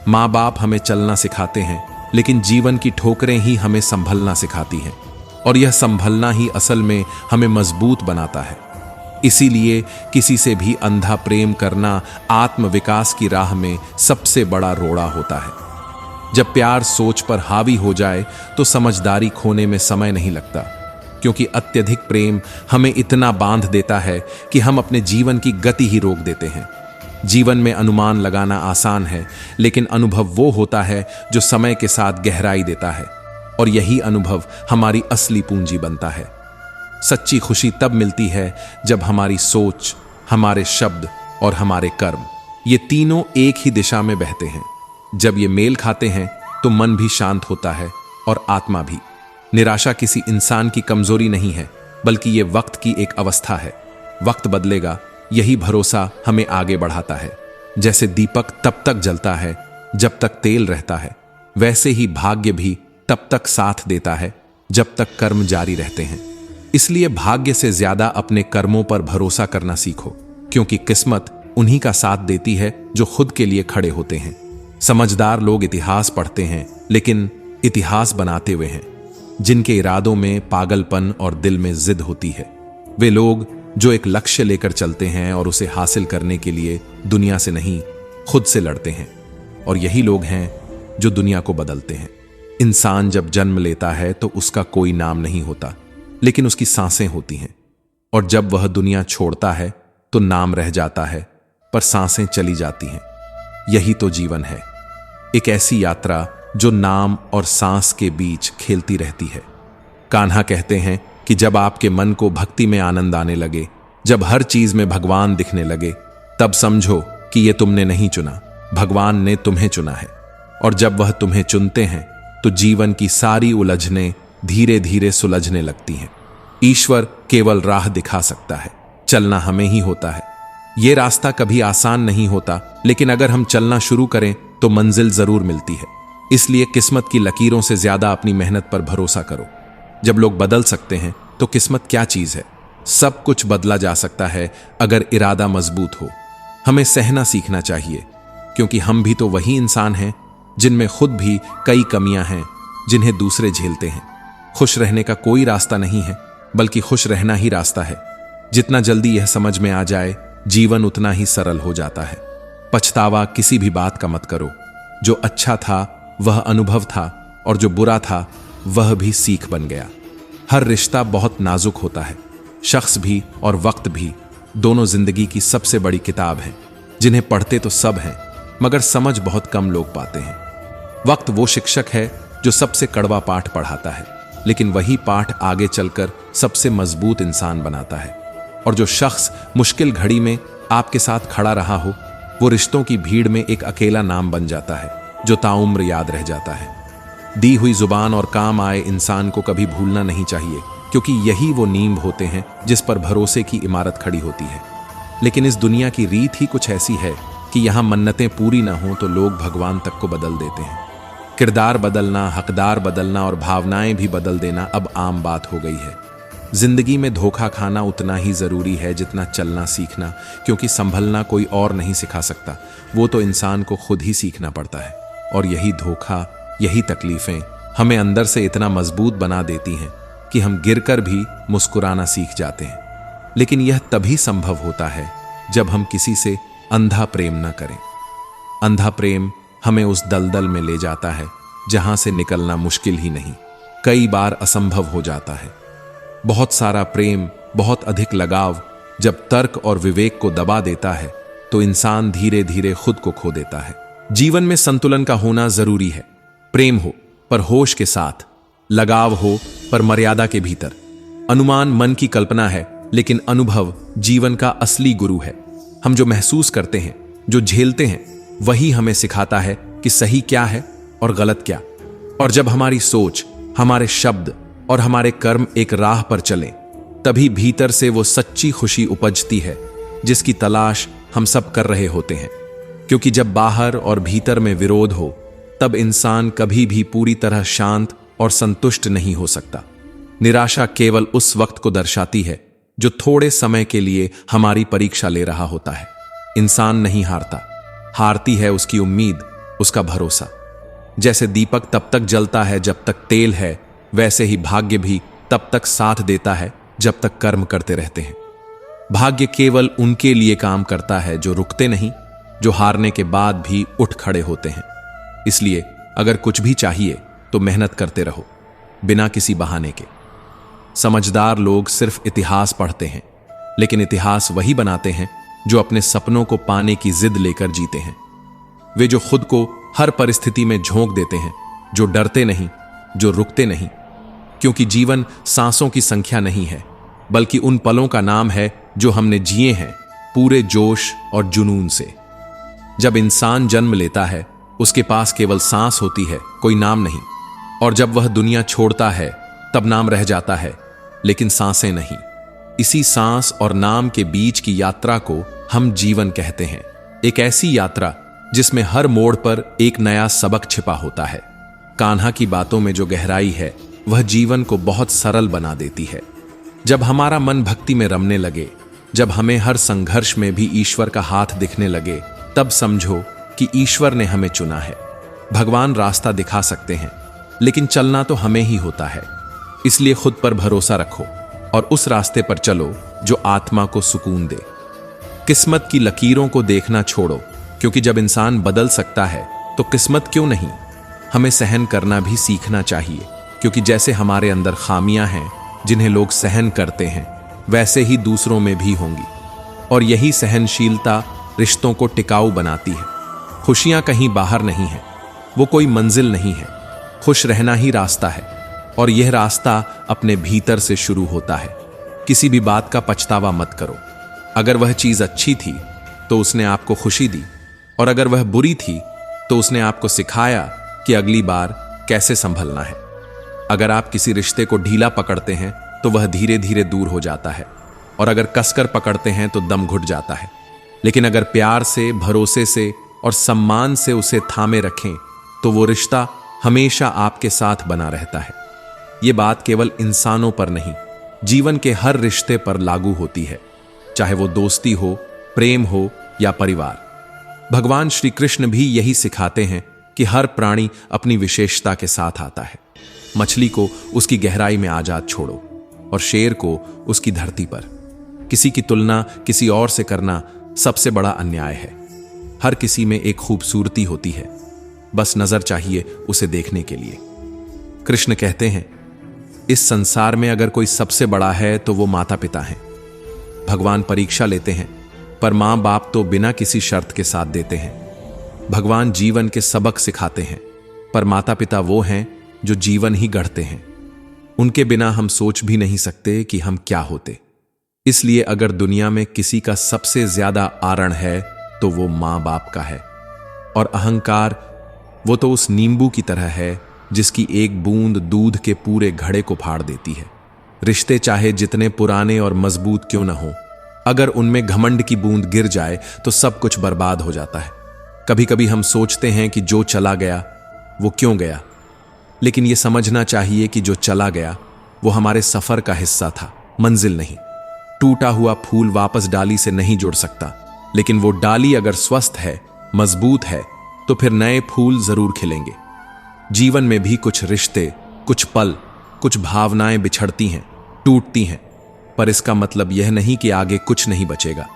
माँ बाप हमें चलना सिखाते हैं, लेकिन जीवन की ठोकरें ही हमें संभलना सिखाती हैं, और यह संभलना ही असल में हमें मजबूत बनाता है। इसीलिए किसी से भी अंधा प्रेम करना आत्मविकास की राह में सबसे बड़ा रोड़ा होता है। जब प्यार सोच पर हावी हो जाए तो समझदारी खोने में समय नहीं लगता, क्योंकि अत्यधिक प्रेम हमें इतना बांध देता है कि हम अपने जीवन की गति ही रोक देते हैं। जीवन में अनुमान लगाना आसान है, लेकिन अनुभव वो होता है जो समय के साथ गहराई देता है, और यही अनुभव हमारी असली पूंजी बनता है। सच्ची खुशी तब मिलती है जब हमारी सोच, हमारे शब्द और हमारे कर्म, ये तीनों एक ही दिशा में बहते हैं। जब ये मेल खाते हैं तो मन भी शांत होता है और आत्मा भी। निराशा किसी इंसान की कमजोरी नहीं है, बल्कि ये वक्त की एक अवस्था है। वक्त बदलेगा, यही भरोसा हमें आगे बढ़ाता है। जैसे दीपक तब तक जलता है जब तक तेल रहता है, वैसे ही भाग्य भी तब तक साथ देता है जब तक कर्म जारी रहते हैं। इसलिए भाग्य से ज्यादा अपने कर्मों पर भरोसा करना सीखो, क्योंकि किस्मत उन्हीं का साथ देती है जो खुद के लिए खड़े होते हैं। समझदार लोग इतिहास पढ़ते हैं, लेकिन इतिहास बनाते हुए हैं। जिनके इरादों में पागलपन और दिल में जिद होती है, वे लोग जो एक लक्ष्य लेकर चलते हैं और उसे हासिल करने के लिए दुनिया से नहीं, खुद से लड़ते हैं। और यही लोग हैं जो दुनिया को बदलते हैं। इंसान जब जन्म लेता है तो उसका कोई नाम नहीं होता, लेकिन उसकी सांसें होती हैं, और जब वह दुनिया छोड़ता है तो नाम रह जाता है, पर सांसें चली जाती हैं। यही तो जीवन है, एक ऐसी यात्रा जो नाम और सांस के बीच खेलती रहती है। कान्हा कहते हैं कि जब आपके मन को भक्ति में आनंद आने लगे, जब हर चीज में भगवान दिखने लगे, तब समझो कि ये तुमने नहीं चुना, भगवान ने तुम्हें चुना है। और जब वह तुम्हें चुनते हैं तो जीवन की सारी उलझनें धीरे धीरे सुलझने लगती हैं। ईश्वर केवल राह दिखा सकता है, चलना हमें ही होता है। ये रास्ता कभी आसान नहीं होता, लेकिन अगर हम चलना शुरू करें तो मंजिल जरूर मिलती है। इसलिए किस्मत की लकीरों से ज्यादा अपनी मेहनत पर भरोसा करो। जब लोग बदल सकते हैं तो किस्मत क्या चीज है। सब कुछ बदला जा सकता है अगर इरादा मजबूत हो। हमें सहना सीखना चाहिए, क्योंकि हम भी तो वही इंसान हैं जिनमें खुद भी कई कमियां हैं जिन्हें दूसरे झेलते हैं। खुश रहने का कोई रास्ता नहीं है, बल्कि खुश रहना ही रास्ता है। जितना जल्दी यह समझ में आ जाए, जीवन उतना ही सरल हो जाता है। पछतावा किसी भी बात का मत करो। जो अच्छा था वह अनुभव था, और जो बुरा था वह भी सीख बन गया। हर रिश्ता बहुत नाजुक होता है। शख्स भी और वक्त भी, दोनों जिंदगी की सबसे बड़ी किताब हैं, जिन्हें पढ़ते तो सब हैं, मगर समझ बहुत कम लोग पाते हैं। वक्त वो शिक्षक है जो सबसे कड़वा पाठ पढ़ाता है, लेकिन वही पाठ आगे चलकर सबसे मजबूत इंसान बनाता है। और जो शख्स मुश्किल घड़ी में आपके साथ खड़ा रहा हो, वो रिश्तों की भीड़ में एक अकेला नाम बन जाता है जो ताउम्र याद रह जाता है। दी हुई जुबान और काम आए इंसान को कभी भूलना नहीं चाहिए, क्योंकि यही वो नींव होते हैं जिस पर भरोसे की इमारत खड़ी होती है। लेकिन इस दुनिया की रीत ही कुछ ऐसी है कि यहाँ मन्नतें पूरी ना हो तो लोग भगवान तक को बदल देते हैं। किरदार बदलना, हकदार बदलना और भावनाएं भी बदल देना अब आम बात हो गई है। जिंदगी में धोखा खाना उतना ही जरूरी है जितना चलना सीखना, क्योंकि संभलना कोई और नहीं सिखा सकता, वो तो इंसान को खुद ही सीखना पड़ता है। और यही धोखा, यही तकलीफें हमें अंदर से इतना मजबूत बना देती हैं कि हम गिरकर भी मुस्कुराना सीख जाते हैं। लेकिन यह तभी संभव होता है जब हम किसी से अंधा प्रेम न करें। अंधा प्रेम हमें उस दलदल में ले जाता है जहां से निकलना मुश्किल ही नहीं, कई बार असंभव हो जाता है। बहुत सारा प्रेम, बहुत अधिक लगाव जब तर्क और विवेक को दबा देता है तो इंसान धीरे धीरे खुद को खो देता है। जीवन में संतुलन का होना जरूरी है। प्रेम हो पर होश के साथ, लगाव हो पर मर्यादा के भीतर। अनुमान मन की कल्पना है, लेकिन अनुभव जीवन का असली गुरु है। हम जो महसूस करते हैं, जो झेलते हैं, वही हमें सिखाता है कि सही क्या है और गलत क्या। और जब हमारी सोच, हमारे शब्द और हमारे कर्म एक राह पर चलें, तभी भीतर से वो सच्ची खुशी उपजती है जिसकी तलाश हम सब कर रहे होते हैं। क्योंकि जब बाहर और भीतर में विरोध हो, तब इंसान कभी भी पूरी तरह शांत और संतुष्ट नहीं हो सकता। निराशा केवल उस वक्त को दर्शाती है जो थोड़े समय के लिए हमारी परीक्षा ले रहा होता है। इंसान नहीं हारता, हारती है उसकी उम्मीद, उसका भरोसा। जैसे दीपक तब तक जलता है जब तक तेल है, वैसे ही भाग्य भी तब तक साथ देता है जब तक कर्म करते रहते हैं। भाग्य केवल उनके लिए काम करता है जो रुकते नहीं, जो हारने के बाद भी उठ खड़े होते हैं। इसलिए अगर कुछ भी चाहिए तो मेहनत करते रहो, बिना किसी बहाने के। समझदार लोग सिर्फ इतिहास पढ़ते हैं, लेकिन इतिहास वही बनाते हैं जो अपने सपनों को पाने की जिद लेकर जीते हैं। वे जो खुद को हर परिस्थिति में झोंक देते हैं, जो डरते नहीं, जो रुकते नहीं। क्योंकि जीवन सांसों की संख्या नहीं है, बल्कि उन पलों का नाम है जो हमने जिए हैं पूरे जोश और जुनून से। जब इंसान जन्म लेता है, उसके पास केवल सांस होती है, कोई नाम नहीं। और जब वह दुनिया छोड़ता है, तब नाम रह जाता है, लेकिन सांसें नहीं। इसी सांस और नाम के बीच की यात्रा को हम जीवन कहते हैं। एक ऐसी यात्रा जिसमें हर मोड़ पर एक नया सबक छिपा होता है। कान्हा की बातों में जो गहराई है, वह जीवन को बहुत सरल बना देती है। जब हमारा मन भक्ति में रमने लगे, जब हमें हर संघर्ष में भी ईश्वर का हाथ दिखने लगे, तब समझो कि ईश्वर ने हमें चुना है। भगवान रास्ता दिखा सकते हैं, लेकिन चलना तो हमें ही होता है। इसलिए खुद पर भरोसा रखो और उस रास्ते पर चलो जो आत्मा को सुकून दे। किस्मत की लकीरों को देखना छोड़ो, क्योंकि जब इंसान बदल सकता है तो किस्मत क्यों नहीं। हमें सहन करना भी सीखना चाहिए, क्योंकि जैसे हमारे अंदर खामियां हैं जिन्हें लोग सहन करते हैं, वैसे ही दूसरों में भी होंगी। और यही सहनशीलता रिश्तों को टिकाऊ बनाती है। खुशियां कहीं बाहर नहीं है, वो कोई मंजिल नहीं है। खुश रहना ही रास्ता है, और यह रास्ता अपने भीतर से शुरू होता है। किसी भी बात का पछतावा मत करो। अगर वह चीज अच्छी थी तो उसने आपको खुशी दी, और अगर वह बुरी थी तो उसने आपको सिखाया कि अगली बार कैसे संभलना है। अगर आप किसी रिश्ते को ढीला पकड़ते हैं तो वह धीरे धीरे दूर हो जाता है, और अगर कसकर पकड़ते हैं तो दम घुट जाता है। लेकिन अगर प्यार से, भरोसे से और सम्मान से उसे थामे रखें तो वो रिश्ता हमेशा आपके साथ बना रहता है। ये बात केवल इंसानों पर नहीं, जीवन के हर रिश्ते पर लागू होती है, चाहे वो दोस्ती हो, प्रेम हो या परिवार। भगवान श्री कृष्ण भी यही सिखाते हैं कि हर प्राणी अपनी विशेषता के साथ आता है। मछली को उसकी गहराई में आजाद छोड़ो, और शेर को उसकी धरती पर। किसी की तुलना किसी और से करना सबसे बड़ा अन्याय है। हर किसी में एक खूबसूरती होती है, बस नजर चाहिए उसे देखने के लिए। कृष्ण कहते हैं, इस संसार में अगर कोई सबसे बड़ा है तो वो माता पिता हैं। भगवान परीक्षा लेते हैं, पर मां बाप तो बिना किसी शर्त के साथ देते हैं। भगवान जीवन के सबक सिखाते हैं, पर माता पिता वो हैं जो जीवन ही गढ़ते हैं। उनके बिना हम सोच भी नहीं सकते कि हम क्या होते। इसलिए अगर दुनिया में किसी का सबसे ज्यादा आरण है तो वो मां बाप का है। और अहंकार, वो तो उस नींबू की तरह है जिसकी एक बूंद दूध के पूरे घड़े को फाड़ देती है। रिश्ते चाहे जितने पुराने और मजबूत क्यों न हो, अगर उनमें घमंड की बूंद गिर जाए तो सब कुछ बर्बाद हो जाता है। कभी कभी हम सोचते हैं कि जो चला गया वो क्यों गया, लेकिन यह समझना चाहिए कि जो चला गया वो हमारे सफर का हिस्सा था, मंजिल नहीं। टूटा हुआ फूल वापस डाली से नहीं जुड़ सकता, लेकिन वो डाली अगर स्वस्थ है, मजबूत है, तो फिर नए फूल जरूर खिलेंगे। जीवन में भी कुछ रिश्ते, कुछ पल, कुछ भावनाएं बिछड़ती हैं, टूटती हैं, पर इसका मतलब यह नहीं कि आगे कुछ नहीं बचेगा।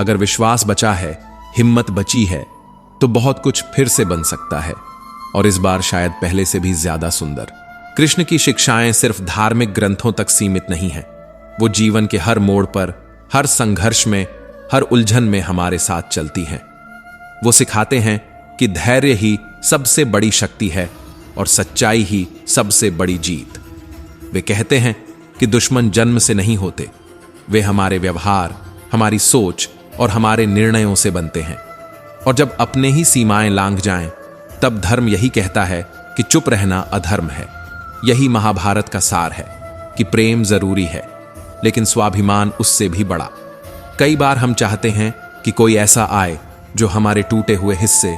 अगर विश्वास बचा है, हिम्मत बची है, तो बहुत कुछ फिर से बन सकता है, और इस बार शायद पहले से भी ज्यादा सुंदर। कृष्ण की शिक्षाएं सिर्फ धार्मिक ग्रंथों तक सीमित नहीं हैं। वो जीवन के हर मोड़ पर, हर संघर्ष में, हर उलझन में हमारे साथ चलती हैं। वो सिखाते हैं कि धैर्य ही सबसे बड़ी शक्ति है और सच्चाई ही सबसे बड़ी जीत। वे कहते हैं कि दुश्मन जन्म से नहीं होते, वे हमारे व्यवहार, हमारी सोच और हमारे निर्णयों से बनते हैं। और जब अपने ही सीमाएं लांघ जाएं, तब धर्म यही कहता है कि चुप रहना अधर्म है। यही महाभारत का सार है कि प्रेम जरूरी है, लेकिन स्वाभिमान उससे भी बड़ा। कई बार हम चाहते हैं कि कोई ऐसा आए जो हमारे टूटे हुए हिस्से,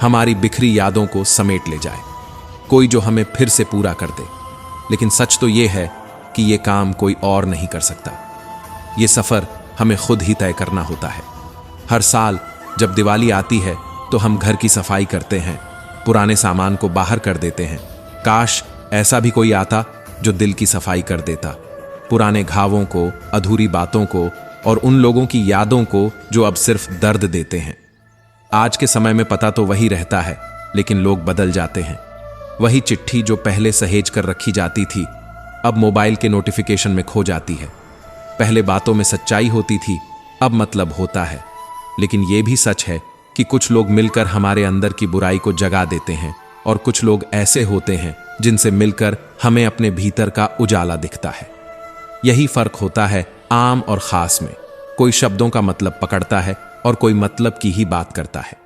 हमारी बिखरी यादों को समेट ले जाए, कोई जो हमें फिर से पूरा कर दे। लेकिन सच तो यह है कि यह काम कोई और नहीं कर सकता। ये सफर हमें खुद ही तय करना होता है। हर साल जब दिवाली आती है तो हम घर की सफाई करते हैं, पुराने सामान को बाहर कर देते हैं। काश ऐसा भी कोई आता जो दिल की सफाई कर देता, पुराने घावों को, अधूरी बातों को और उन लोगों की यादों को जो अब सिर्फ दर्द देते हैं। आज के समय में पता तो वही रहता है, लेकिन लोग बदल जाते हैं। वही चिट्ठी जो पहले सहेज कर रखी जाती थी, अब मोबाइल के नोटिफिकेशन में खो जाती है। पहले बातों में सच्चाई होती थी, अब मतलब होता है। लेकिन यह भी सच है कि कुछ लोग मिलकर हमारे अंदर की बुराई को जगा देते हैं, और कुछ लोग ऐसे होते हैं जिनसे मिलकर हमें अपने भीतर का उजाला दिखता है। यही फर्क होता है आम और खास में। कोई शब्दों का मतलब पकड़ता है और कोई मतलब की ही बात करता है।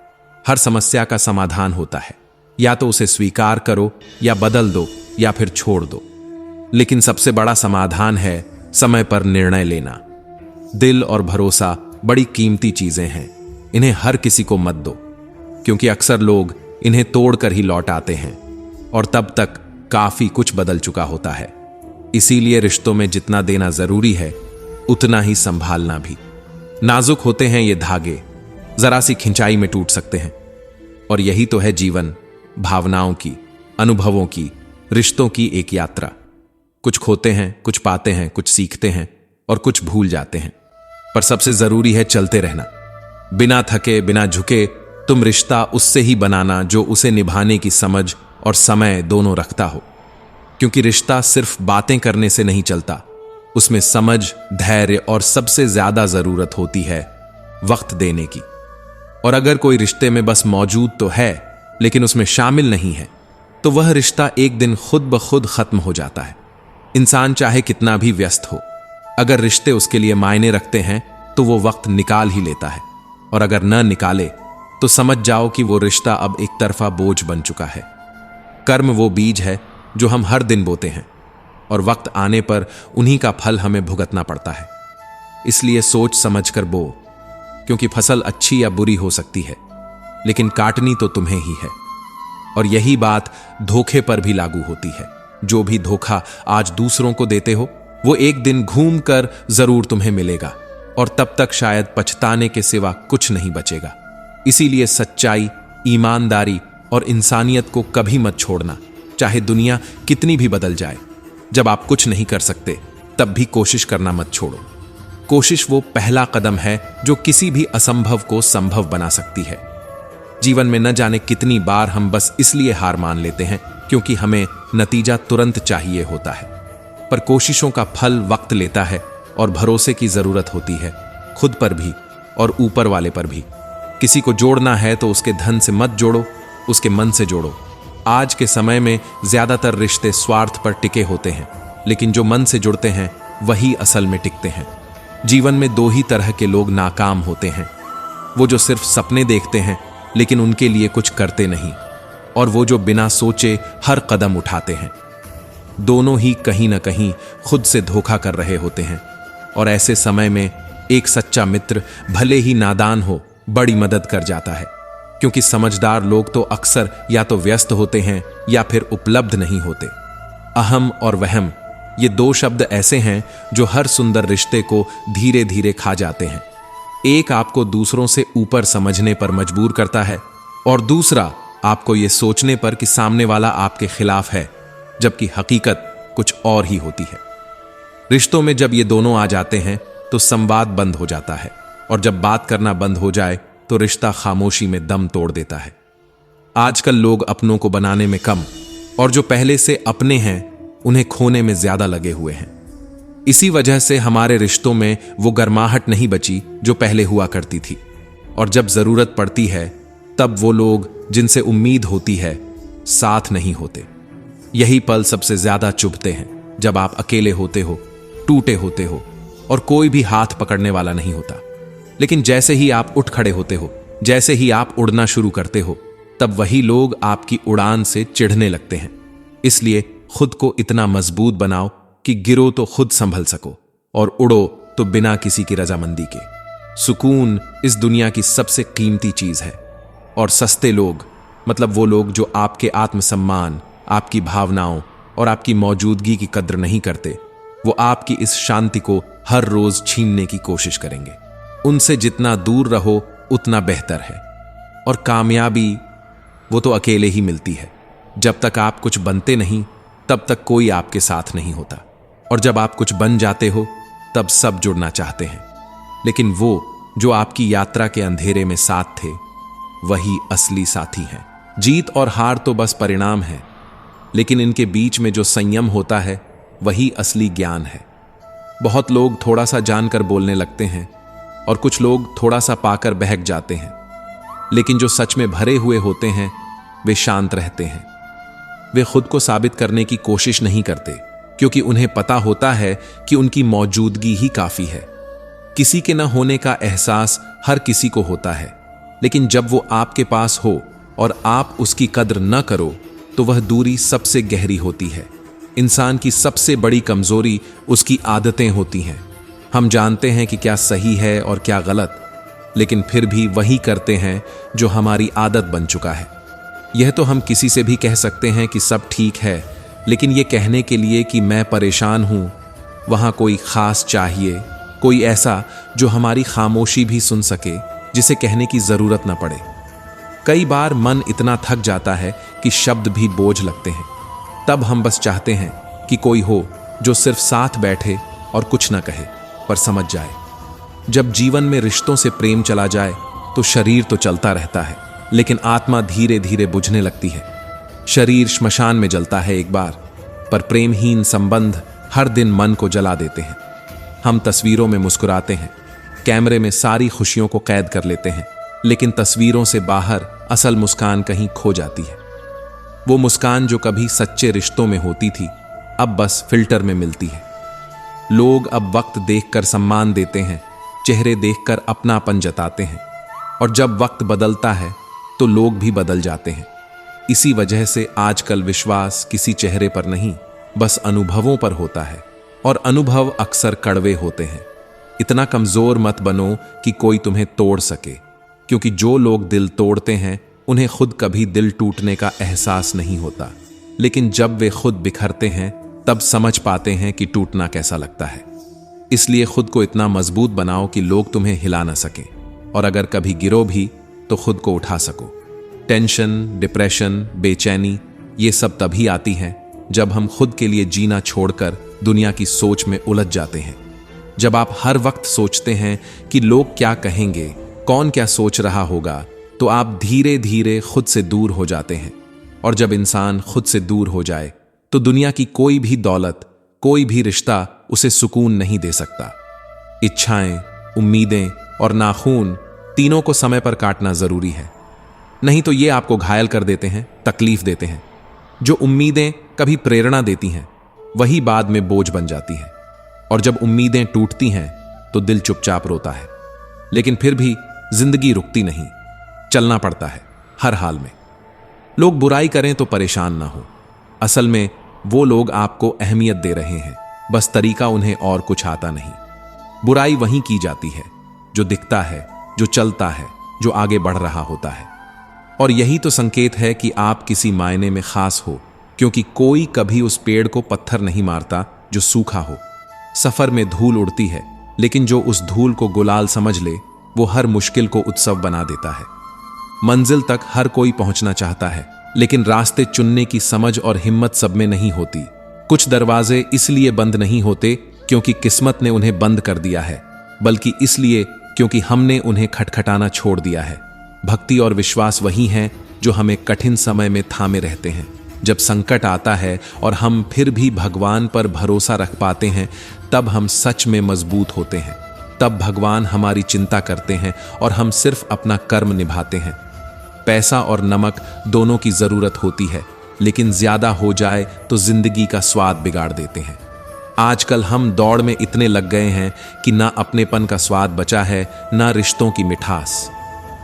हर समस्या का समाधान होता है, या तो उसे स्वीकार करो, या बदल दो, या फिर छोड़ दो। लेकिन सबसे बड़ा समाधान है समय पर निर्णय लेना। दिल और भरोसा बड़ी कीमती चीजें हैं, इन्हें हर किसी को मत दो, क्योंकि अक्सर लोग इन्हें तोड़कर ही लौट आते हैं, और तब तक काफी कुछ बदल चुका होता है। इसीलिए रिश्तों में जितना देना जरूरी है, उतना ही संभालना भी। नाजुक होते हैं ये धागे, जरा सी खिंचाई में टूट सकते हैं। और यही तो है जीवन, भावनाओं की, अनुभवों की, रिश्तों की एक यात्रा। कुछ खोते हैं, कुछ पाते हैं, कुछ सीखते हैं और कुछ भूल जाते हैं। पर सबसे जरूरी है चलते रहना, बिना थके, बिना झुके। तुम रिश्ता उससे ही बनाना जो उसे निभाने की समझ और समय दोनों रखता हो, क्योंकि रिश्ता सिर्फ बातें करने से नहीं चलता। उसमें समझ, धैर्य और सबसे ज्यादा जरूरत होती है वक्त देने की। और अगर कोई रिश्ते में बस मौजूद तो है, लेकिन उसमें शामिल नहीं है, तो वह रिश्ता एक दिन खुद ब खुद खत्म हो जाता है। इंसान चाहे कितना भी व्यस्त हो, अगर रिश्ते उसके लिए मायने रखते हैं तो वो वक्त निकाल ही लेता है, और अगर न निकाले तो समझ जाओ कि वो रिश्ता अब एक तरफा बोझ बन चुका है। कर्म वो बीज है जो हम हर दिन बोते हैं, और वक्त आने पर उन्हीं का फल हमें भुगतना पड़ता है। इसलिए सोच समझ कर बो, क्योंकि फसल अच्छी या बुरी हो सकती है, लेकिन काटनी तो तुम्हें ही है। और यही बात धोखे पर भी लागू होती है। जो भी धोखा आज दूसरों को देते हो, वो एक दिन घूम कर जरूर तुम्हें मिलेगा, और तब तक शायद पछताने के सिवा कुछ नहीं बचेगा। इसीलिए सच्चाई, ईमानदारी और इंसानियत को कभी मत छोड़ना, चाहे दुनिया कितनी भी बदल जाए। जब आप कुछ नहीं कर सकते, तब भी कोशिश करना मत छोड़ो। कोशिश वो पहला कदम है जो किसी भी असंभव को संभव बना सकती है। जीवन में न जाने कितनी बार हम बस इसलिए हार मान लेते हैं क्योंकि हमें नतीजा तुरंत चाहिए होता है। पर कोशिशों का फल वक्त लेता है, और भरोसे की जरूरत होती है, खुद पर भी और ऊपर वाले पर भी। किसी को जोड़ना है तो उसके धन से मत जोड़ो, उसके मन से जोड़ो। आज के समय में ज्यादातर रिश्ते स्वार्थ पर टिके होते हैं, लेकिन जो मन से जुड़ते हैं वही असल में टिकते हैं। जीवन में दो ही तरह के लोग नाकाम होते हैं, वो जो सिर्फ सपने देखते हैं लेकिन उनके लिए कुछ करते नहीं, और वो जो बिना सोचे हर कदम उठाते हैं। दोनों ही कहीं ना कहीं खुद से धोखा कर रहे होते हैं, और ऐसे समय में एक सच्चा मित्र भले ही नादान हो, बड़ी मदद कर जाता है, क्योंकि समझदार लोग तो अक्सर या तो व्यस्त होते हैं या फिर उपलब्ध नहीं होते। अहम और वहम, ये दो शब्द ऐसे हैं जो हर सुंदर रिश्ते को धीरे धीरे खा जाते हैं। एक आपको दूसरों से ऊपर समझने पर मजबूर करता है, और दूसरा आपको ये सोचने पर कि सामने वाला आपके खिलाफ है, जबकि हकीकत कुछ और ही होती है। रिश्तों में जब ये दोनों आ जाते हैं तो संवाद बंद हो जाता है, और जब बात करना बंद हो जाए तो रिश्ता खामोशी में दम तोड़ देता है। आजकल लोग अपनों को बनाने में कम और जो पहले से अपने हैं उन्हें खोने में ज्यादा लगे हुए हैं। इसी वजह से हमारे रिश्तों में वो गर्माहट नहीं बची जो पहले हुआ करती थी, और जब जरूरत पड़ती है तब वो लोग जिनसे उम्मीद होती है साथ नहीं होते। यही पल सबसे ज्यादा चुभते हैं जब आप अकेले होते हो, टूटे होते हो और कोई भी हाथ पकड़ने वाला नहीं होता। लेकिन जैसे ही आप उठ खड़े होते हो, जैसे ही आप उड़ना शुरू करते हो, तब वही लोग आपकी उड़ान से चिढ़ने लगते हैं। इसलिए खुद को इतना मजबूत बनाओ कि गिरो तो खुद संभल सको और उड़ो तो बिना किसी की रजामंदी के। सुकून इस दुनिया की सबसे कीमती चीज है, और सस्ते लोग मतलब वो लोग जो आपके आत्मसम्मान, आपकी भावनाओं और आपकी मौजूदगी की कद्र नहीं करते, वो आपकी इस शांति को हर रोज छीनने की कोशिश करेंगे। उनसे जितना दूर रहो उतना बेहतर है। और कामयाबी वो तो अकेले ही मिलती है। जब तक आप कुछ बनते नहीं तब तक कोई आपके साथ नहीं होता, और जब आप कुछ बन जाते हो तब सब जुड़ना चाहते हैं। लेकिन वो जो आपकी यात्रा के अंधेरे में साथ थे वही असली साथी हैं। जीत और हार तो बस परिणाम है, लेकिन इनके बीच में जो संयम होता है वही असली ज्ञान है। बहुत लोग थोड़ा सा जानकर बोलने लगते हैं और कुछ लोग थोड़ा सा पाकर बहक जाते हैं, लेकिन जो सच में भरे हुए होते हैं वे शांत रहते हैं। वे खुद को साबित करने की कोशिश नहीं करते, क्योंकि उन्हें पता होता है कि उनकी मौजूदगी ही काफी है। किसी के न होने का एहसास हर किसी को होता है, लेकिन जब वो आपके पास हो और आप उसकी कद्र न करो तो वह दूरी सबसे गहरी होती है। इंसान की सबसे बड़ी कमजोरी उसकी आदतें होती हैं। हम जानते हैं कि क्या सही है और क्या गलत, लेकिन फिर भी वही करते हैं जो हमारी आदत बन चुका है। यह तो हम किसी से भी कह सकते हैं कि सब ठीक है, लेकिन यह कहने के लिए कि मैं परेशान हूं, वहां कोई खास चाहिए, कोई ऐसा जो हमारी खामोशी भी सुन सके, जिसे कहने की जरूरत न पड़े। कई बार मन इतना थक जाता है कि शब्द भी बोझ लगते हैं। तब हम बस चाहते हैं कि कोई हो जो सिर्फ साथ बैठे और कुछ न कहे पर समझ जाए। जब जीवन में रिश्तों से प्रेम चला जाए तो शरीर तो चलता रहता है, लेकिन आत्मा धीरे धीरे बुझने लगती है। शरीर श्मशान में जलता है एक बार, पर प्रेमहीन संबंध हर दिन मन को जला देते हैं। हम तस्वीरों में मुस्कुराते हैं, कैमरे में सारी खुशियों को कैद कर लेते हैं, लेकिन तस्वीरों से बाहर असल मुस्कान कहीं खो जाती है। वो मुस्कान जो कभी सच्चे रिश्तों में होती थी, अब बस फिल्टर में मिलती है। लोग अब वक्त देखकर सम्मान देते हैं, चेहरे देखकर अपनापन जताते हैं, और जब वक्त बदलता है तो लोग भी बदल जाते हैं। इसी वजह से आजकल विश्वास किसी चेहरे पर नहीं, बस अनुभवों पर होता है, और अनुभव अक्सर कड़वे होते हैं। इतना कमजोर मत बनो कि कोई तुम्हें तोड़ सके, क्योंकि जो लोग दिल तोड़ते हैं उन्हें खुद कभी दिल टूटने का एहसास नहीं होता, लेकिन जब वे खुद बिखरते हैं तब समझ पाते हैं कि टूटना कैसा लगता है। इसलिए खुद को इतना मजबूत बनाओ कि लोग तुम्हें हिला ना सकें, और अगर कभी गिरो भी तो खुद को उठा सको। टेंशन, डिप्रेशन, बेचैनी ये सब तभी आती हैं जब हम खुद के लिए जीना छोड़कर दुनिया की सोच में उलझ जाते हैं। जब आप हर वक्त सोचते हैं कि लोग क्या कहेंगे, कौन क्या सोच रहा होगा, तो आप धीरे धीरे खुद से दूर हो जाते हैं। और जब इंसान खुद से दूर हो जाए तो दुनिया की कोई भी दौलत, कोई भी रिश्ता उसे सुकून नहीं दे सकता। इच्छाएं, उम्मीदें और नाखून तीनों को समय पर काटना जरूरी है, नहीं तो ये आपको घायल कर देते हैं, तकलीफ देते हैं। जो उम्मीदें कभी प्रेरणा देती हैं वही बाद में बोझ बन जाती हैं, और जब उम्मीदें टूटती हैं तो दिल चुपचाप रोता है। लेकिन फिर भी जिंदगी रुकती नहीं, चलना पड़ता है हर हाल में। लोग बुराई करें तो परेशान ना हो, असल में वो लोग आपको अहमियत दे रहे हैं, बस तरीका उन्हें और कुछ आता नहीं। बुराई वहीं की जाती है जो दिखता है, जो चलता है, जो आगे बढ़ रहा होता है। और यही तो संकेत है कि आप किसी मायने में खास हो, क्योंकि कोई कभी उस पेड़ को पत्थर नहीं मारता जो सूखा हो। सफर में धूल उड़ती है, लेकिन जो उस धूल को गुलाल समझ ले वो हर मुश्किल को उत्सव बना देता है। मंजिल तक हर कोई पहुंचना चाहता है, लेकिन रास्ते चुनने की समझ और हिम्मत सब में नहीं होती। कुछ दरवाजे इसलिए बंद नहीं होते क्योंकि किस्मत ने उन्हें बंद कर दिया है, बल्कि इसलिए क्योंकि हमने उन्हें खटखटाना छोड़ दिया है। भक्ति और विश्वास वही हैं जो हमें कठिन समय में थामे रहते हैं। जब संकट आता है और हम फिर भी भगवान पर भरोसा रख पाते हैं, तब हम सच में मजबूत होते हैं। तब भगवान हमारी चिंता करते हैं और हम सिर्फ अपना कर्म निभाते हैं। पैसा और नमक दोनों की जरूरत होती है, लेकिन ज्यादा हो जाए तो जिंदगी का स्वाद बिगाड़ देते हैं। आजकल हम दौड़ में इतने लग गए हैं कि ना अपनेपन का स्वाद बचा है, ना रिश्तों की मिठास।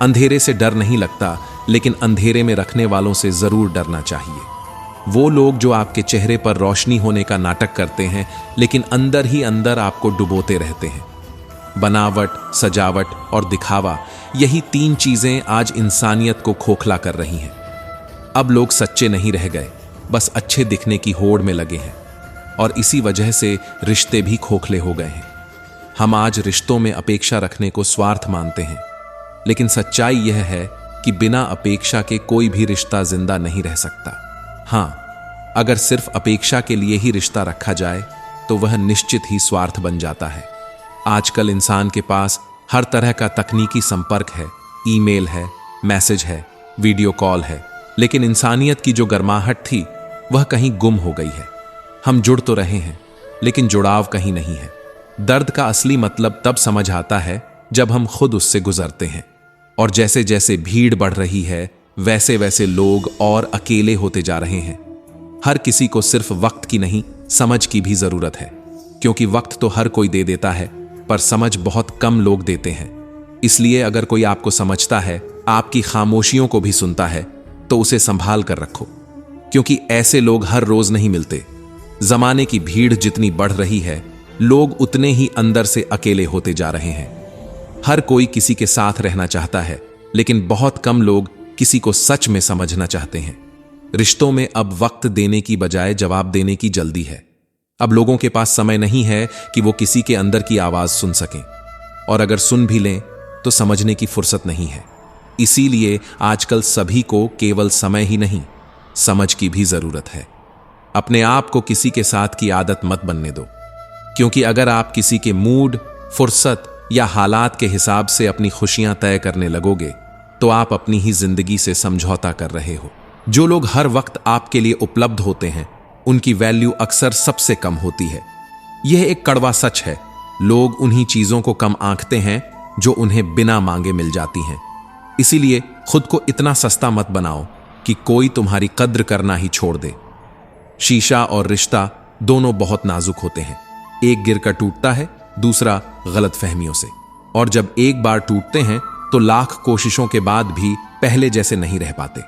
अंधेरे से डर नहीं लगता, लेकिन अंधेरे में रखने वालों से जरूर डरना चाहिए। वो लोग जो आपके चेहरे पर रोशनी होने का नाटक करते हैं, लेकिन अंदर ही अंदर आपको डुबोते रहते हैं। बनावट, सजावट और दिखावा, यही तीन चीजें आज इंसानियत को खोखला कर रही हैं। अब लोग सच्चे नहीं रह गए, बस अच्छे दिखने की होड़ में लगे हैं, और इसी वजह से रिश्ते भी खोखले हो गए हैं। हम आज रिश्तों में अपेक्षा रखने को स्वार्थ मानते हैं, लेकिन सच्चाई यह है कि बिना अपेक्षा के कोई भी रिश्ता जिंदा नहीं रह सकता। हाँ, अगर सिर्फ अपेक्षा के लिए ही रिश्ता रखा जाए तो वह निश्चित ही स्वार्थ बन जाता है। आजकल इंसान के पास हर तरह का तकनीकी संपर्क है, ईमेल है, मैसेज है, वीडियो कॉल है, लेकिन इंसानियत की जो गर्माहट थी वह कहीं गुम हो गई है। हम जुड़ तो रहे हैं, लेकिन जुड़ाव कहीं नहीं है। दर्द का असली मतलब तब समझ आता है जब हम खुद उससे गुजरते हैं, और जैसे जैसे भीड़ बढ़ रही है, वैसे वैसे लोग और अकेले होते जा रहे हैं। हर किसी को सिर्फ वक्त की नहीं, समझ की भी जरूरत है, क्योंकि वक्त तो हर कोई दे देता है, पर समझ बहुत कम लोग देते हैं। इसलिए अगर कोई आपको समझता है, आपकी खामोशियों को भी सुनता है, तो उसे संभाल कर रखो, क्योंकि ऐसे लोग हर रोज नहीं मिलते। जमाने की भीड़ जितनी बढ़ रही है, लोग उतने ही अंदर से अकेले होते जा रहे हैं। हर कोई किसी के साथ रहना चाहता है, लेकिन बहुत कम लोग किसी को सच में समझना चाहते हैं। रिश्तों में अब वक्त देने की बजाय जवाब देने की जल्दी है। अब लोगों के पास समय नहीं है कि वो किसी के अंदर की आवाज सुन सकें, और अगर सुन भी लें तो समझने की फुर्सत नहीं है। इसीलिए आजकल सभी को केवल समय ही नहीं, समझ की भी जरूरत है। अपने आप को किसी के साथ की आदत मत बनने दो, क्योंकि अगर आप किसी के मूड, फुर्सत या हालात के हिसाब से अपनी खुशियां तय करने लगोगे, तो आप अपनी ही जिंदगी से समझौता कर रहे हो। जो लोग हर वक्त आपके लिए उपलब्ध होते हैं, उनकी वैल्यू अक्सर सबसे कम होती है। यह एक कड़वा सच है। लोग उन्हीं चीजों को कम आंकते हैं जो उन्हें बिना मांगे मिल जाती हैं। इसीलिए खुद को इतना सस्ता मत बनाओ कि कोई तुम्हारी कद्र करना ही छोड़ दे। शीशा और रिश्ता दोनों बहुत नाजुक होते हैं। एक गिरकर टूटता है, दूसरा गलतफहमियों से, और जब एक बार टूटते हैं तो लाख कोशिशों के बाद भी पहले जैसे नहीं रह पाते।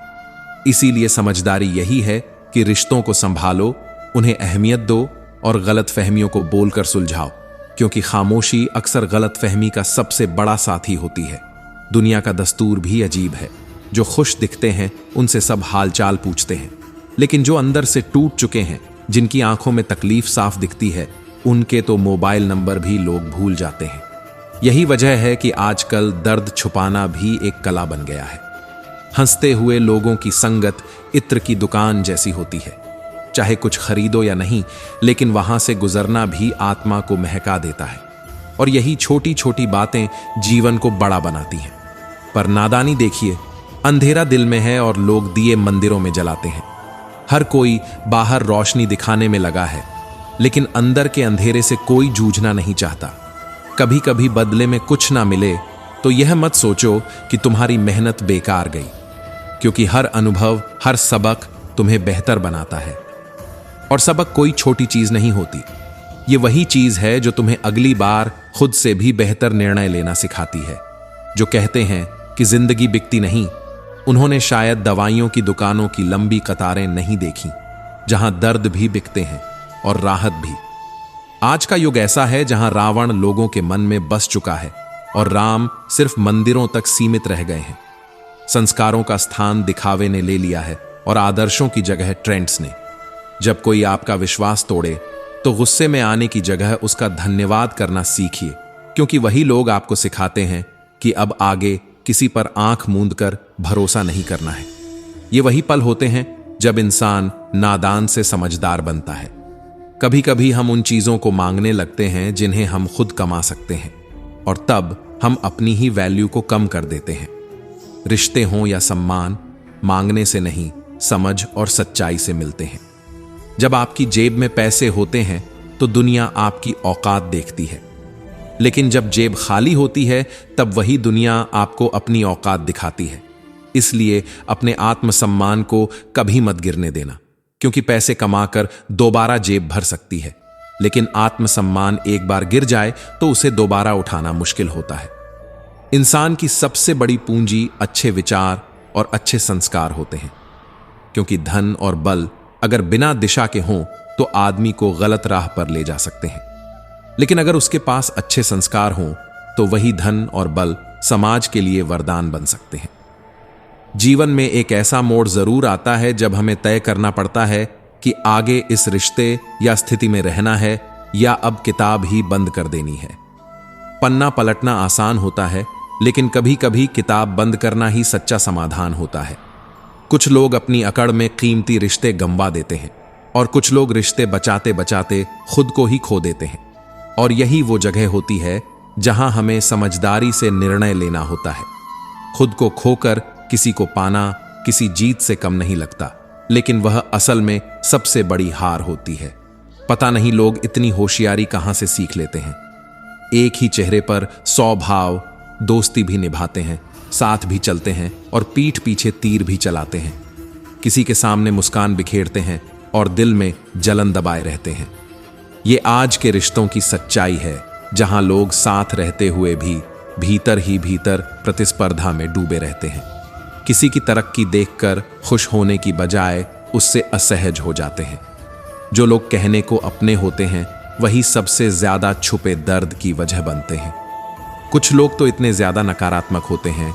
इसीलिए समझदारी यही है कि रिश्तों को संभालो, उन्हें अहमियत दो और गलतफहमियों को बोलकर सुलझाओ, क्योंकि खामोशी अक्सर गलतफहमी का सबसे बड़ा साथी होती है। दुनिया का दस्तूर भी अजीब है। जो खुश दिखते हैं उनसे सब हालचाल पूछते हैं, लेकिन जो अंदर से टूट चुके हैं, जिनकी आंखों में तकलीफ साफ दिखती है, उनके तो मोबाइल नंबर भी लोग भूल जाते हैं। यही वजह है कि आजकल दर्द छुपाना भी एक कला बन गया है। हंसते हुए लोगों की संगत इत्र की दुकान जैसी होती है। चाहे कुछ खरीदो या नहीं, लेकिन वहां से गुजरना भी आत्मा को महका देता है। और यही छोटी छोटी बातें जीवन को बड़ा बनाती हैं। पर नादानी देखिए, अंधेरा दिल में है और लोग दिए मंदिरों में जलाते हैं। हर कोई बाहर रोशनी दिखाने में लगा है, लेकिन अंदर के अंधेरे से कोई जूझना नहीं चाहता। कभी कभी बदले में कुछ ना मिले तो यह मत सोचो कि तुम्हारी मेहनत बेकार गई, क्योंकि हर अनुभव, हर सबक तुम्हें बेहतर बनाता है। और सबक कोई छोटी चीज नहीं होती, ये वही चीज है जो तुम्हें अगली बार खुद से भी बेहतर निर्णय लेना सिखाती है। जो कहते हैं कि जिंदगी बिकती नहीं, उन्होंने शायद दवाइयों की दुकानों की लंबी कतारें नहीं देखी, जहां दर्द भी बिकते हैं और राहत भी। आज का युग ऐसा है जहां रावण लोगों के मन में बस चुका है और राम सिर्फ मंदिरों तक सीमित रह गए हैं। संस्कारों का स्थान दिखावे ने ले लिया है और आदर्शों की जगह ट्रेंड्स ने। जब कोई आपका विश्वास तोड़े तो गुस्से में आने की जगह उसका धन्यवाद करना सीखिए, क्योंकि वही लोग आपको सिखाते हैं कि अब आगे किसी पर आंख मूंद कर भरोसा नहीं करना है। ये वही पल होते हैं जब इंसान नादान से समझदार बनता है। कभी कभी हम उन चीजों को मांगने लगते हैं जिन्हें हम खुद कमा सकते हैं, और तब हम अपनी ही वैल्यू को कम कर देते हैं। रिश्ते हों या सम्मान, मांगने से नहीं, समझ और सच्चाई से मिलते हैं। जब आपकी जेब में पैसे होते हैं तो दुनिया आपकी औकात देखती है, लेकिन जब जेब खाली होती है तब वही दुनिया आपको अपनी औकात दिखाती है। इसलिए अपने आत्मसम्मान को कभी मत गिरने देना, क्योंकि पैसे कमाकर दोबारा जेब भर सकती है, लेकिन आत्मसम्मान एक बार गिर जाए तो उसे दोबारा उठाना मुश्किल होता है। इंसान की सबसे बड़ी पूंजी अच्छे विचार और अच्छे संस्कार होते हैं, क्योंकि धन और बल अगर बिना दिशा के हों तो आदमी को गलत राह पर ले जा सकते हैं, लेकिन अगर उसके पास अच्छे संस्कार हों तो वही धन और बल समाज के लिए वरदान बन सकते हैं। जीवन में एक ऐसा मोड़ जरूर आता है जब हमें तय करना पड़ता है कि आगे इस रिश्ते या स्थिति में रहना है या अब किताब ही बंद कर देनी है। पन्ना पलटना आसान होता है, लेकिन कभी कभी किताब बंद करना ही सच्चा समाधान होता है। कुछ लोग अपनी अकड़ में कीमती रिश्ते गंवा देते हैं और कुछ लोग रिश्ते बचाते बचाते खुद को ही खो देते हैं। और यही वो जगह होती है जहां हमें समझदारी से निर्णय लेना होता है। खुद को खोकर किसी को पाना किसी जीत से कम नहीं लगता, लेकिन वह असल में सबसे बड़ी हार होती है। पता नहीं लोग इतनी होशियारी कहां से सीख लेते हैं। एक ही चेहरे पर 100 भाव, दोस्ती भी निभाते हैं, साथ भी चलते हैं और पीठ पीछे तीर भी चलाते हैं। किसी के सामने मुस्कान बिखेरते हैं और दिल में जलन दबाए रहते हैं। ये आज के रिश्तों की सच्चाई है, जहां लोग साथ रहते हुए भी भीतर ही भीतर प्रतिस्पर्धा में डूबे रहते हैं। किसी की तरक्की देखकर खुश होने की बजाय उससे असहज हो जाते हैं। जो लोग कहने को अपने होते हैं वही सबसे ज्यादा छुपे दर्द की वजह बनते हैं। कुछ लोग तो इतने ज्यादा नकारात्मक होते हैं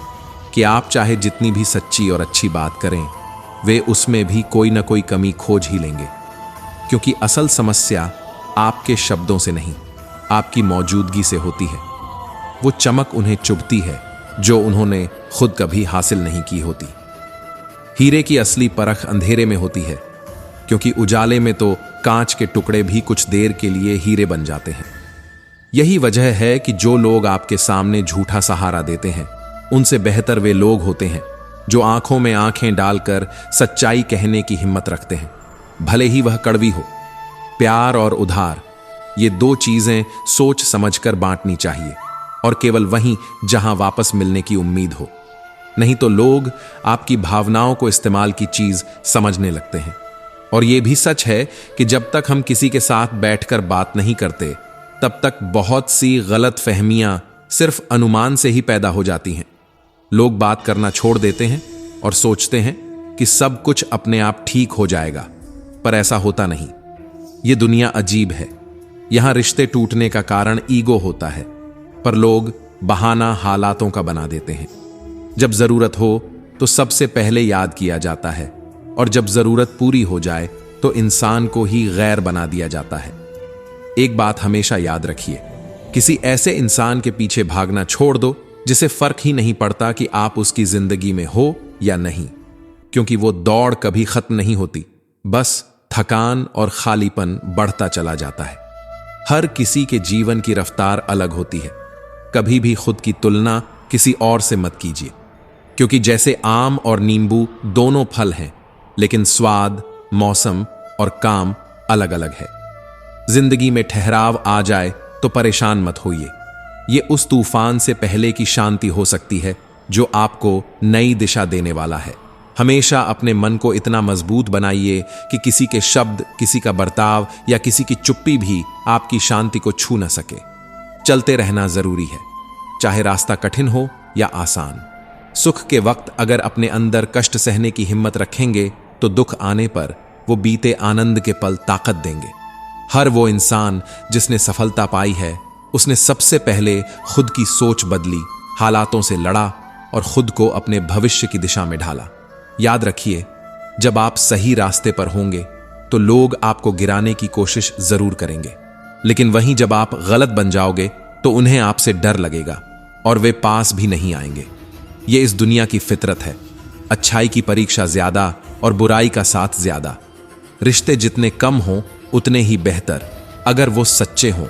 कि आप चाहे जितनी भी सच्ची और अच्छी बात करें, वे उसमें भी कोई ना कोई कमी खोज ही लेंगे, क्योंकि असल समस्या आपके शब्दों से नहीं, आपकी मौजूदगी से होती है। वो चमक उन्हें चुभती है जो उन्होंने खुद कभी हासिल नहीं की होती। हीरे की असली परख अंधेरे में होती है, क्योंकि उजाले में तो कांच के टुकड़े भी कुछ देर के लिए हीरे बन जाते हैं। यही वजह है कि जो लोग आपके सामने झूठा सहारा देते हैं, उनसे बेहतर वे लोग होते हैं जो आंखों में आंखें डालकर सच्चाई कहने की हिम्मत रखते हैं, भले ही वह कड़वी हो। प्यार और उधार, ये 2 चीजें सोच समझकर बांटनी चाहिए, और केवल वहीं जहां वापस मिलने की उम्मीद हो। नहीं तो लोग आपकी भावनाओं को इस्तेमाल की चीज समझने लगते हैं। और यह भी सच है कि जब तक हम किसी के साथ बैठकर बात नहीं करते, तब तक बहुत सी गलत फहमियां सिर्फ अनुमान से ही पैदा हो जाती हैं। लोग बात करना छोड़ देते हैं और सोचते हैं कि सब कुछ अपने आप ठीक हो जाएगा, पर ऐसा होता नहीं। ये दुनिया अजीब है। यहां रिश्ते टूटने का कारण ईगो होता है, पर लोग बहाना हालातों का बना देते हैं। जब जरूरत हो तो सबसे पहले याद किया जाता है, और जब जरूरत पूरी हो जाए तो इंसान को ही गैर बना दिया जाता है। एक बात हमेशा याद रखिए, किसी ऐसे इंसान के पीछे भागना छोड़ दो जिसे फर्क ही नहीं पड़ता कि आप उसकी जिंदगी में हो या नहीं, क्योंकि वो दौड़ कभी खत्म नहीं होती, बस थकान और खालीपन बढ़ता चला जाता है। हर किसी के जीवन की रफ्तार अलग होती है। कभी भी खुद की तुलना किसी और से मत कीजिए, क्योंकि जैसे आम और नींबू दोनों फल हैं, लेकिन स्वाद, मौसम और काम अलग अलग है। जिंदगी में ठहराव आ जाए तो परेशान मत होइए। ये उस तूफान से पहले की शांति हो सकती है जो आपको नई दिशा देने वाला है। हमेशा अपने मन को इतना मजबूत बनाइए कि किसी के शब्द, किसी का बर्ताव या किसी की चुप्पी भी आपकी शांति को छू न सके। चलते रहना जरूरी है, चाहे रास्ता कठिन हो या आसान। सुख के वक्त अगर अपने अंदर कष्ट सहने की हिम्मत रखेंगे तो दुख आने पर वो बीते आनंद के पल ताकत देंगे। हर वो इंसान जिसने सफलता पाई है, उसने सबसे पहले खुद की सोच बदली, हालातों से लड़ा और खुद को अपने भविष्य की दिशा में ढाला। याद रखिए, जब आप सही रास्ते पर होंगे तो लोग आपको गिराने की कोशिश जरूर करेंगे, लेकिन वहीं जब आप गलत बन जाओगे तो उन्हें आपसे डर लगेगा और वे पास भी नहीं आएंगे। ये इस दुनिया की फितरत है। अच्छाई की परीक्षा ज्यादा और बुराई का साथ ज्यादा। रिश्ते जितने कम हों उतने ही बेहतर, अगर वो सच्चे हों,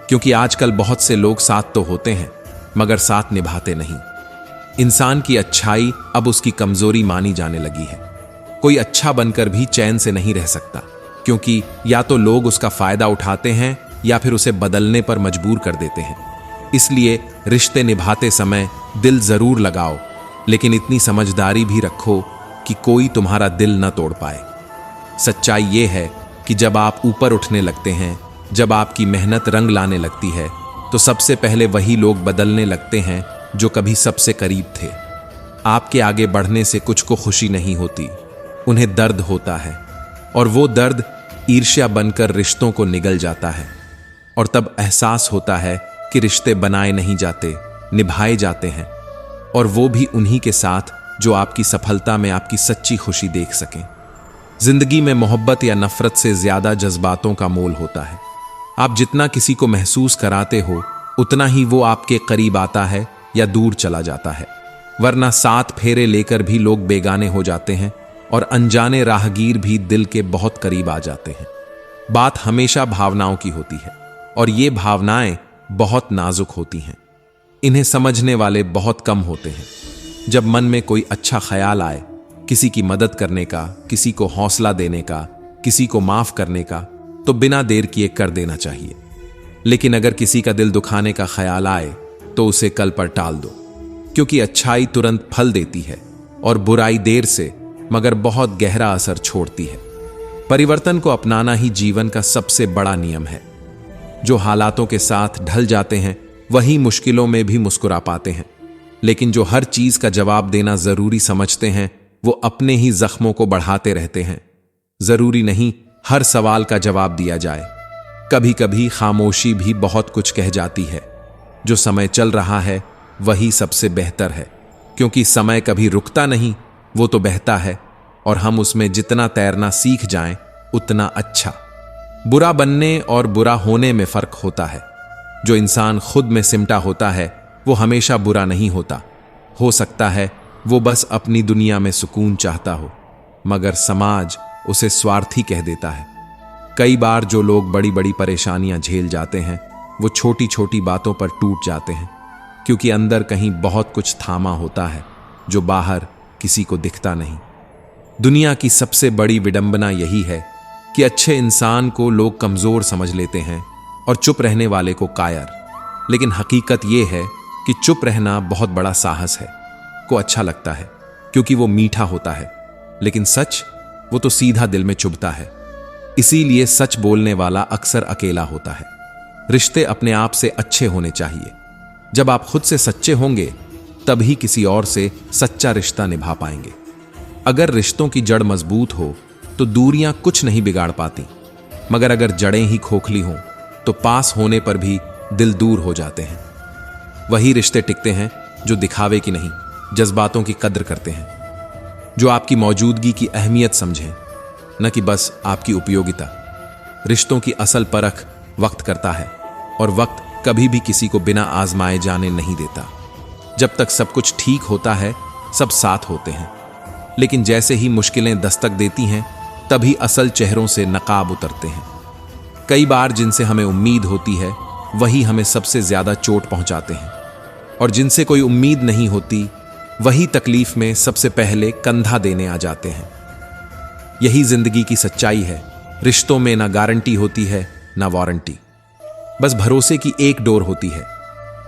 क्योंकि आजकल बहुत से लोग साथ तो होते हैं मगर साथ निभाते नहीं। इंसान की अच्छाई अब उसकी कमजोरी मानी जाने लगी है। कोई अच्छा बनकर भी चैन से नहीं रह सकता, क्योंकि या तो लोग उसका फायदा उठाते हैं या फिर उसे बदलने पर मजबूर कर देते हैं। इसलिए रिश्ते निभाते समय दिल जरूर लगाओ, लेकिन इतनी समझदारी भी रखो कि कोई तुम्हारा दिल न तोड़ पाए। सच्चाई ये है कि जब आप ऊपर उठने लगते हैं, जब आपकी मेहनत रंग लाने लगती है, तो सबसे पहले वही लोग बदलने लगते हैं जो कभी सबसे करीब थे। आपके आगे बढ़ने से कुछ को खुशी नहीं होती, उन्हें दर्द होता है, और वो दर्द ईर्ष्या बनकर रिश्तों को निगल जाता है। और तब एहसास होता है कि रिश्ते बनाए नहीं जाते, निभाए जाते हैं, और वो भी उन्हीं के साथ जो आपकी सफलता में आपकी सच्ची खुशी देख सकें। जिंदगी में मोहब्बत या नफरत से ज्यादा जज्बातों का मोल होता है। आप जितना किसी को महसूस कराते हो, उतना ही वो आपके करीब आता है या दूर चला जाता है। वरना 7 फेरे लेकर भी लोग बेगाने हो जाते हैं, और अनजाने राहगीर भी दिल के बहुत करीब आ जाते हैं। बात हमेशा भावनाओं की होती है, और ये भावनाएं बहुत नाजुक होती हैं। इन्हें समझने वाले बहुत कम होते हैं। जब मन में कोई अच्छा ख्याल आए, किसी की मदद करने का, किसी को हौसला देने का, किसी को माफ करने का, तो बिना देर किए कर देना चाहिए। लेकिन अगर किसी का दिल दुखाने का ख्याल आए, तो उसे कल पर टाल दो, क्योंकि अच्छाई तुरंत फल देती है और बुराई देर से मगर बहुत गहरा असर छोड़ती है। परिवर्तन को अपनाना ही जीवन का सबसे बड़ा नियम है। जो हालातों के साथ ढल जाते हैं, वही मुश्किलों में भी मुस्कुरा पाते हैं। लेकिन जो हर चीज का जवाब देना जरूरी समझते हैं, वो अपने ही जख्मों को बढ़ाते रहते हैं। जरूरी नहीं हर सवाल का जवाब दिया जाए। कभी कभी खामोशी भी बहुत कुछ कह जाती है। जो समय चल रहा है वही सबसे बेहतर है, क्योंकि समय कभी रुकता नहीं, वो तो बहता है, और हम उसमें जितना तैरना सीख जाएं उतना अच्छा। बुरा बनने और बुरा होने में फर्क होता है। जो इंसान खुद में सिमटा होता है, वो हमेशा बुरा नहीं होता। हो सकता है वो बस अपनी दुनिया में सुकून चाहता हो, मगर समाज उसे स्वार्थी कह देता है। कई बार जो लोग बड़ी बड़ी परेशानियां झेल जाते हैं, वो छोटी छोटी बातों पर टूट जाते हैं, क्योंकि अंदर कहीं बहुत कुछ थामा होता है जो बाहर किसी को दिखता नहीं। दुनिया की सबसे बड़ी विडंबना यही है कि अच्छे इंसान को लोग कमजोर समझ लेते हैं और चुप रहने वाले को कायर। लेकिन हकीकत यह है कि चुप रहना बहुत बड़ा साहस है। को अच्छा लगता है क्योंकि वो मीठा होता है, लेकिन सच वो तो सीधा दिल में चुभता है। इसीलिए सच बोलने वाला अक्सर अकेला होता है। रिश्ते अपने आप से अच्छे होने चाहिए। जब आप खुद से सच्चे होंगे, तभी किसी और से सच्चा रिश्ता निभा पाएंगे। अगर रिश्तों की जड़ मजबूत हो तो दूरियां कुछ नहीं बिगाड़ पाती, मगर अगर जड़ें ही खोखली हों तो पास होने पर भी दिल दूर हो जाते हैं। वही रिश्ते टिकते हैं जो दिखावे की नहीं, जज्बातों की कद्र करते हैं, जो आपकी मौजूदगी की अहमियत समझें, न कि बस आपकी उपयोगिता। रिश्तों की असल परख वक्त करता है, और वक्त कभी भी किसी को बिना आजमाए जाने नहीं देता। जब तक सब कुछ ठीक होता है, सब साथ होते हैं, लेकिन जैसे ही मुश्किलें दस्तक देती हैं, तभी असल चेहरों से नकाब उतरते हैं। कई बार जिनसे हमें उम्मीद होती है, वही हमें सबसे ज्यादा चोट पहुंचाते हैं, और जिनसे कोई उम्मीद नहीं होती, वही तकलीफ में सबसे पहले कंधा देने आ जाते हैं। यही जिंदगी की सच्चाई है। रिश्तों में ना गारंटी होती है, ना वारंटी। बस भरोसे की एक डोर होती है,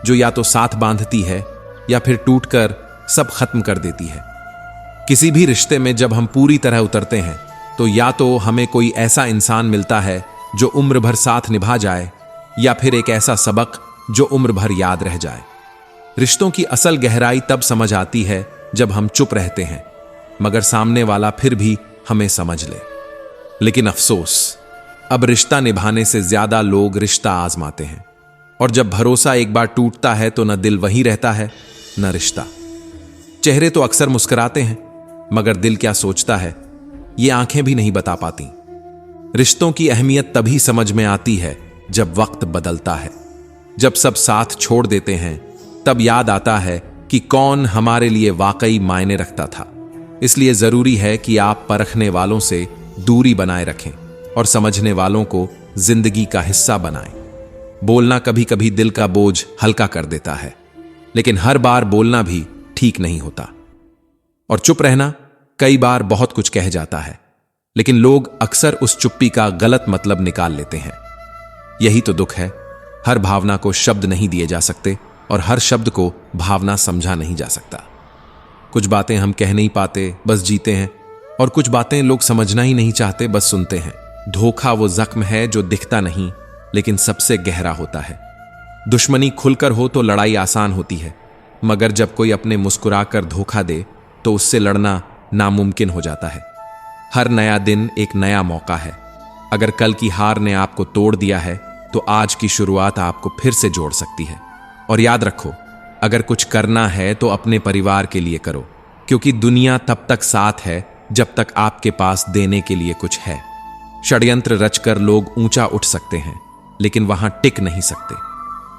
जो या तो साथ बांधती है या फिर टूटकर सब खत्म कर देती है। किसी भी रिश्ते में जब हम पूरी तरह उतरते हैं, तो या तो हमें कोई ऐसा इंसान मिलता है जो उम्र भर साथ निभा जाए, या फिर एक ऐसा सबक जो उम्र भर याद रह जाए। रिश्तों की असल गहराई तब समझ आती है जब हम चुप रहते हैं, मगर सामने वाला फिर भी हमें समझ ले। लेकिन अफसोस, अब रिश्ता निभाने से ज्यादा लोग रिश्ता आजमाते हैं, और जब भरोसा एक बार टूटता है तो न दिल वहीं रहता है, न रिश्ता। चेहरे तो अक्सर मुस्कुराते हैं, मगर दिल क्या सोचता है, ये आंखें भी नहीं बता पाती। रिश्तों की अहमियत तभी समझ में आती है जब वक्त बदलता है। जब सब साथ छोड़ देते हैं, तब याद आता है कि कौन हमारे लिए वाकई मायने रखता था। इसलिए जरूरी है कि आप परखने वालों से दूरी बनाए रखें और समझने वालों को जिंदगी का हिस्सा बनाएं। बोलना कभी कभी दिल का बोझ हल्का कर देता है, लेकिन हर बार बोलना भी ठीक नहीं होता। और चुप रहना कई बार बहुत कुछ कह जाता है, लेकिन लोग अक्सर उस चुप्पी का गलत मतलब निकाल लेते हैं। यही तो दुख है, हर भावना को शब्द नहीं दिए जा सकते और हर शब्द को भावना समझा नहीं जा सकता। कुछ बातें हम कह नहीं पाते, बस जीते हैं, और कुछ बातें लोग समझना ही नहीं चाहते, बस सुनते हैं। धोखा वो जख्म है जो दिखता नहीं लेकिन सबसे गहरा होता है। दुश्मनी खुलकर हो तो लड़ाई आसान होती है, मगर जब कोई अपने मुस्कुराकर धोखा दे तो उससे लड़ना नामुमकिन हो जाता है। हर नया दिन एक नया मौका है। अगर कल की हार ने आपको तोड़ दिया है तो आज की शुरुआत आपको फिर से जोड़ सकती है। और याद रखो, अगर कुछ करना है तो अपने परिवार के लिए करो, क्योंकि दुनिया तब तक साथ है जब तक आपके पास देने के लिए कुछ है। षड्यंत्र रचकर लोग ऊंचा उठ सकते हैं, लेकिन वहां टिक नहीं सकते,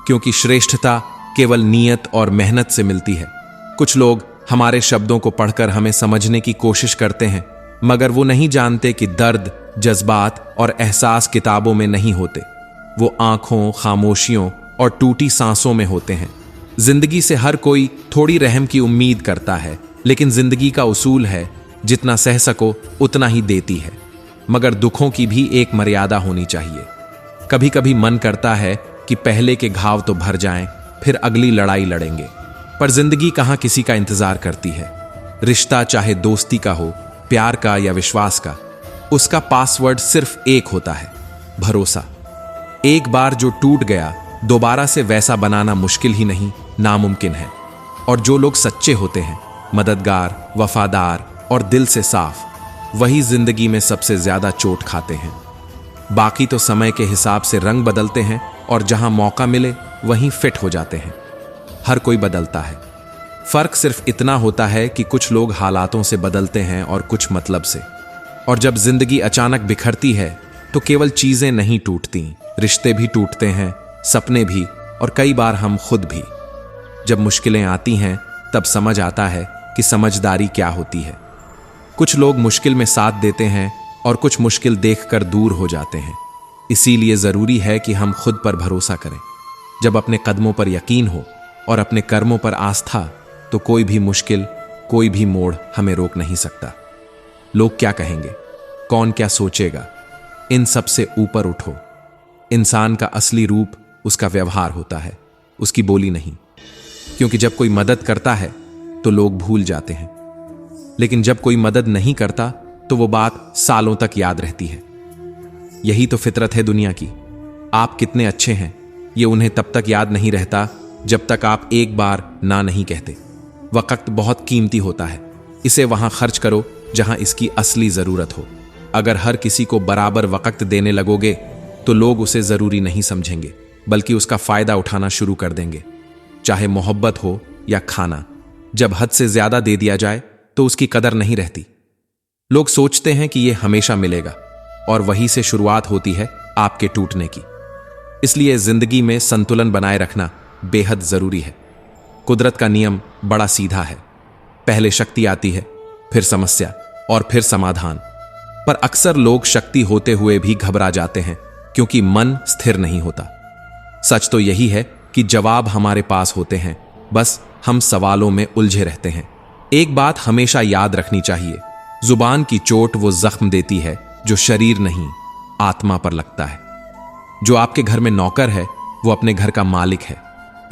क्योंकि श्रेष्ठता केवल नियत और मेहनत से मिलती है। कुछ लोग हमारे शब्दों को पढ़कर हमें समझने की कोशिश करते हैं, मगर वो नहीं जानते कि दर्द, जज्बात और एहसास किताबों में नहीं होते, वो आंखों, खामोशियों और टूटी सांसों में होते हैं। जिंदगी से हर कोई थोड़ी रहम की उम्मीद करता है, लेकिन जिंदगी का उसूल है जितना सह सको उतना ही देती है, मगर दुखों की भी एक मर्यादा होनी चाहिए। कभी कभी मन करता है कि पहले के घाव तो भर जाएं, फिर अगली लड़ाई लड़ेंगे, पर जिंदगी कहां किसी का इंतजार करती है। रिश्ता चाहे दोस्ती का हो, प्यार का या विश्वास का, उसका पासवर्ड सिर्फ एक होता है, भरोसा। एक बार जो टूट गया दोबारा से वैसा बनाना मुश्किल ही नहीं, नामुमकिन है। और जो लोग सच्चे होते हैं, मददगार, वफादार और दिल से साफ, वही जिंदगी में सबसे ज्यादा चोट खाते हैं। बाकी तो समय के हिसाब से रंग बदलते हैं और जहां मौका मिले वहीं फिट हो जाते हैं। हर कोई बदलता है, फर्क सिर्फ इतना होता है कि कुछ लोग हालातों से बदलते हैं और कुछ मतलब से। और जब जिंदगी अचानक बिखरती है तो केवल चीजें नहीं टूटती, रिश्ते भी टूटते हैं, सपने भी, और कई बार हम खुद भी। जब मुश्किलें आती हैं तब समझ आता है कि समझदारी क्या होती है। कुछ लोग मुश्किल में साथ देते हैं और कुछ मुश्किल देखकर दूर हो जाते हैं। इसीलिए जरूरी है कि हम खुद पर भरोसा करें। जब अपने कदमों पर यकीन हो और अपने कर्मों पर आस्था, तो कोई भी मुश्किल, कोई भी मोड़ हमें रोक नहीं सकता। लोग क्या कहेंगे, कौन क्या सोचेगा, इन सब से ऊपर उठो। इंसान का असली रूप उसका व्यवहार होता है, उसकी बोली नहीं। क्योंकि जब कोई मदद करता है तो लोग भूल जाते हैं, लेकिन जब कोई मदद नहीं करता तो वो बात सालों तक याद रहती है। यही तो फितरत है दुनिया की। आप कितने अच्छे हैं ये उन्हें तब तक याद नहीं रहता जब तक आप एक बार ना नहीं कहते। वक्त बहुत कीमती होता है, इसे वहां खर्च करो जहां इसकी असली जरूरत हो। अगर हर किसी को बराबर वक्त देने लगोगे तो लोग उसे जरूरी नहीं समझेंगे, बल्कि उसका फायदा उठाना शुरू कर देंगे। चाहे मोहब्बत हो या खाना, जब हद से ज्यादा दे दिया जाए तो उसकी कदर नहीं रहती। लोग सोचते हैं कि यह हमेशा मिलेगा, और वहीं से शुरुआत होती है आपके टूटने की। इसलिए जिंदगी में संतुलन बनाए रखना बेहद जरूरी है। कुदरत का नियम बड़ा सीधा है, पहले शक्ति आती है, फिर समस्या और फिर समाधान। पर अक्सर लोग शक्ति होते हुए भी घबरा जाते हैं, क्योंकि मन स्थिर नहीं होता। सच तो यही है कि जवाब हमारे पास होते हैं, बस हम सवालों में उलझे रहते हैं। एक बात हमेशा याद रखनी चाहिए, जुबान की चोट वो जख्म देती है जो शरीर नहीं, आत्मा पर लगता है। जो आपके घर में नौकर है वो अपने घर का मालिक है।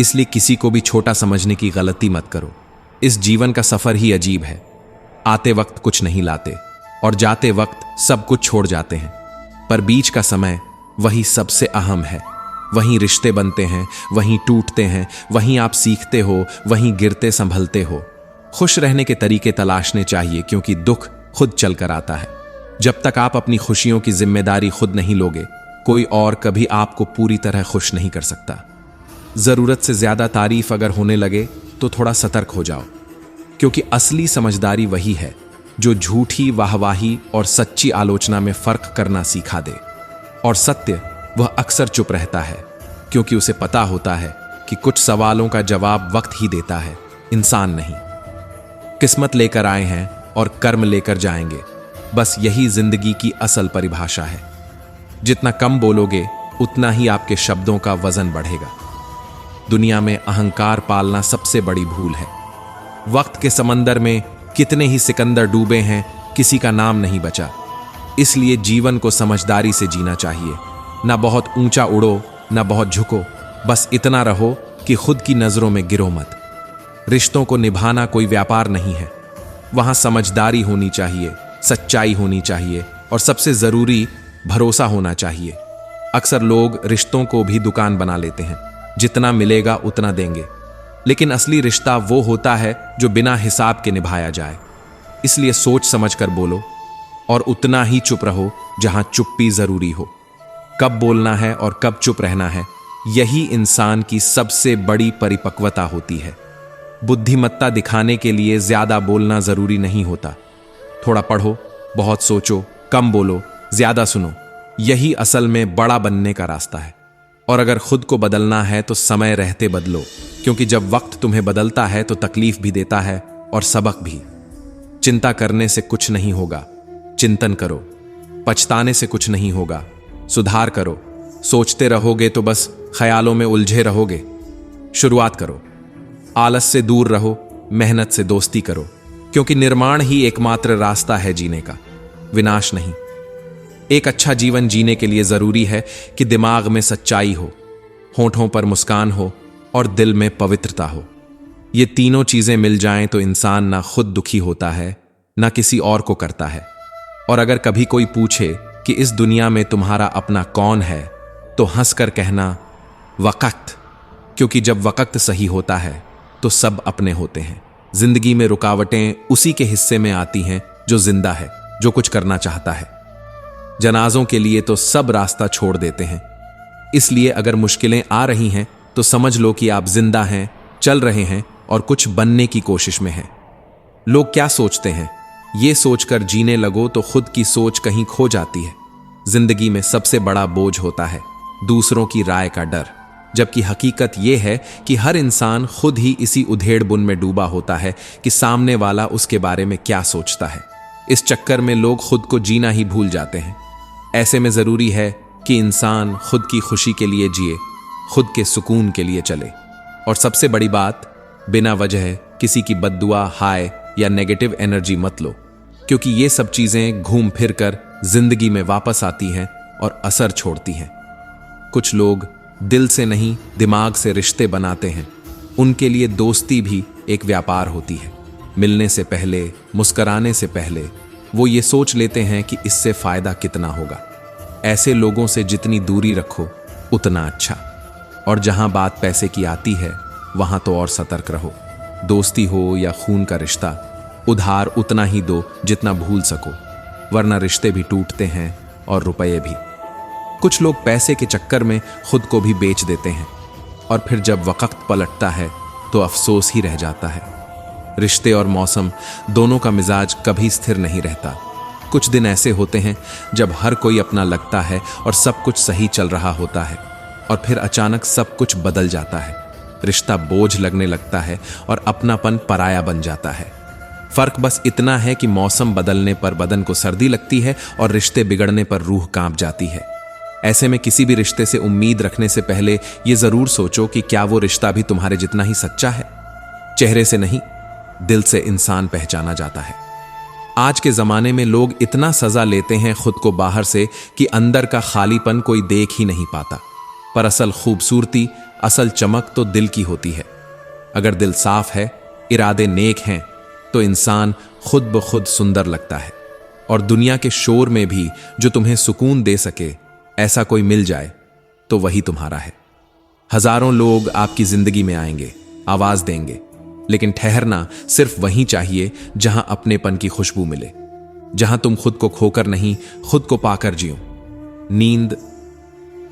इसलिए किसी को भी छोटा समझने की गलती मत करो। इस जीवन का सफर ही अजीब है। आते वक्त कुछ नहीं लाते और जाते वक्त सब कुछ छोड़ जाते हैं, पर बीच का समय वही सबसे अहम है। वहीं रिश्ते बनते हैं, वहीं टूटते हैं, वहीं आप सीखते हो, वहीं गिरते संभलते हो। खुश रहने के तरीके तलाशने चाहिए, क्योंकि दुख खुद चलकर आता है। जब तक आप अपनी खुशियों की जिम्मेदारी खुद नहीं लोगे, कोई और कभी आपको पूरी तरह खुश नहीं कर सकता। जरूरत से ज्यादा तारीफ अगर होने लगे तो थोड़ा सतर्क हो जाओ, क्योंकि असली समझदारी वही है जो झूठी वाहवाही और सच्ची आलोचना में फर्क करना सिखा दे। और सत्य वह अक्सर चुप रहता है, क्योंकि उसे पता होता है कि कुछ सवालों का जवाब वक्त ही देता है, इंसान नहीं। किस्मत लेकर आए हैं और कर्म लेकर जाएंगे, बस यही जिंदगी की असल परिभाषा है। जितना कम बोलोगे उतना ही आपके शब्दों का वजन बढ़ेगा। दुनिया में अहंकार पालना सबसे बड़ी भूल है। वक्त के समंदर में कितने ही सिकंदर डूबे हैं, किसी का नाम नहीं बचा। इसलिए जीवन को समझदारी से जीना चाहिए। ना बहुत ऊंचा उड़ो, ना बहुत झुको, बस इतना रहो कि खुद की नजरों में गिरो मत। रिश्तों को निभाना कोई व्यापार नहीं है। वहां समझदारी होनी चाहिए, सच्चाई होनी चाहिए और सबसे जरूरी भरोसा होना चाहिए। अक्सर लोग रिश्तों को भी दुकान बना लेते हैं, जितना मिलेगा उतना देंगे। लेकिन असली रिश्ता वो होता है जो बिना हिसाब के निभाया जाए। इसलिए सोच समझ कर बोलो और उतना ही चुप रहो जहां चुप्पी जरूरी हो। कब बोलना है और कब चुप रहना है, यही इंसान की सबसे बड़ी परिपक्वता होती है। बुद्धिमत्ता दिखाने के लिए ज्यादा बोलना जरूरी नहीं होता। थोड़ा पढ़ो, बहुत सोचो, कम बोलो, ज्यादा सुनो, यही असल में बड़ा बनने का रास्ता है। और अगर खुद को बदलना है तो समय रहते बदलो, क्योंकि जब वक्त तुम्हें बदलता है तो तकलीफ भी देता है और सबक भी। चिंता करने से कुछ नहीं होगा, चिंतन करो। पछताने से कुछ नहीं होगा, सुधार करो। सोचते रहोगे तो बस ख्यालों में उलझे रहोगे। शुरुआत करो। आलस से दूर रहो, मेहनत से दोस्ती करो, क्योंकि निर्माण ही एकमात्र रास्ता है जीने का, विनाश नहीं। एक अच्छा जीवन जीने के लिए जरूरी है कि दिमाग में सच्चाई हो, होठों पर मुस्कान हो और दिल में पवित्रता हो। ये तीनों चीजें मिल जाएं तो इंसान ना खुद दुखी होता है, ना किसी और को करता है। और अगर कभी कोई पूछे कि इस दुनिया में तुम्हारा अपना कौन है, तो हंसकर कहना वक्त, क्योंकि जब वक्त सही होता है तो सब अपने होते हैं। जिंदगी में रुकावटें उसी के हिस्से में आती हैं जो जिंदा है, जो कुछ करना चाहता है। जनाजों के लिए तो सब रास्ता छोड़ देते हैं। इसलिए अगर मुश्किलें आ रही हैं तो समझ लो कि आप जिंदा हैं, चल रहे हैं और कुछ बनने की कोशिश में हैं। लोग क्या सोचते हैं, ये सोचकर जीने लगो तो खुद की सोच कहीं खो जाती है। जिंदगी में सबसे बड़ा बोझ होता है दूसरों की राय का डर, जबकि हकीकत यह है कि हर इंसान खुद ही इसी उधेड़ बुन में डूबा होता है कि सामने वाला उसके बारे में क्या सोचता है। इस चक्कर में लोग खुद को जीना ही भूल जाते हैं। ऐसे में जरूरी है कि इंसान खुद की खुशी के लिए जिए, खुद के सुकून के लिए चले। और सबसे बड़ी बात, बिना वजह किसी की बद्दुआ, हाय या नेगेटिव एनर्जी मत लो, क्योंकि ये सब चीजें घूम फिर कर जिंदगी में वापस आती हैं और असर छोड़ती हैं। कुछ लोग दिल से नहीं, दिमाग से रिश्ते बनाते हैं। उनके लिए दोस्ती भी एक व्यापार होती है। मिलने से पहले, मुस्कराने से पहले वो ये सोच लेते हैं कि इससे फायदा कितना होगा। ऐसे लोगों से जितनी दूरी रखो उतना अच्छा। और जहां बात पैसे की आती है वहां तो और सतर्क रहो। दोस्ती हो या खून का रिश्ता, उधार उतना ही दो जितना भूल सको, वरना रिश्ते भी टूटते हैं और रुपये भी। कुछ लोग पैसे के चक्कर में खुद को भी बेच देते हैं और फिर जब वक्त पलटता है तो अफसोस ही रह जाता है। रिश्ते और मौसम दोनों का मिजाज कभी स्थिर नहीं रहता। कुछ दिन ऐसे होते हैं जब हर कोई अपना लगता है और सब कुछ सही चल रहा होता है, और फिर अचानक सब कुछ बदल जाता है। रिश्ता बोझ लगने लगता है और अपनापन पराया बन जाता है। फर्क बस इतना है कि मौसम बदलने पर बदन को सर्दी लगती है और रिश्ते बिगड़ने पर रूह कांप जाती है। ऐसे में किसी भी रिश्ते से उम्मीद रखने से पहले यह जरूर सोचो कि क्या वो रिश्ता भी तुम्हारे जितना ही सच्चा है। चेहरे से नहीं, दिल से इंसान पहचाना जाता है। आज के जमाने में लोग इतना सजा लेते हैं खुद को बाहर से कि अंदर का खालीपन कोई देख ही नहीं पाता। पर असल खूबसूरती, असल चमक तो दिल की होती है। अगर दिल साफ है, इरादे नेक हैं, तो इंसान खुद ब खुद सुंदर लगता है। और दुनिया के शोर में भी जो तुम्हें सुकून दे सके, ऐसा कोई मिल जाए तो वही तुम्हारा है। हजारों लोग आपकी जिंदगी में आएंगे, आवाज देंगे, लेकिन ठहरना सिर्फ वहीं चाहिए जहां अपनेपन की खुशबू मिले, जहां तुम खुद को खोकर नहीं, खुद को पाकर जियो। नींद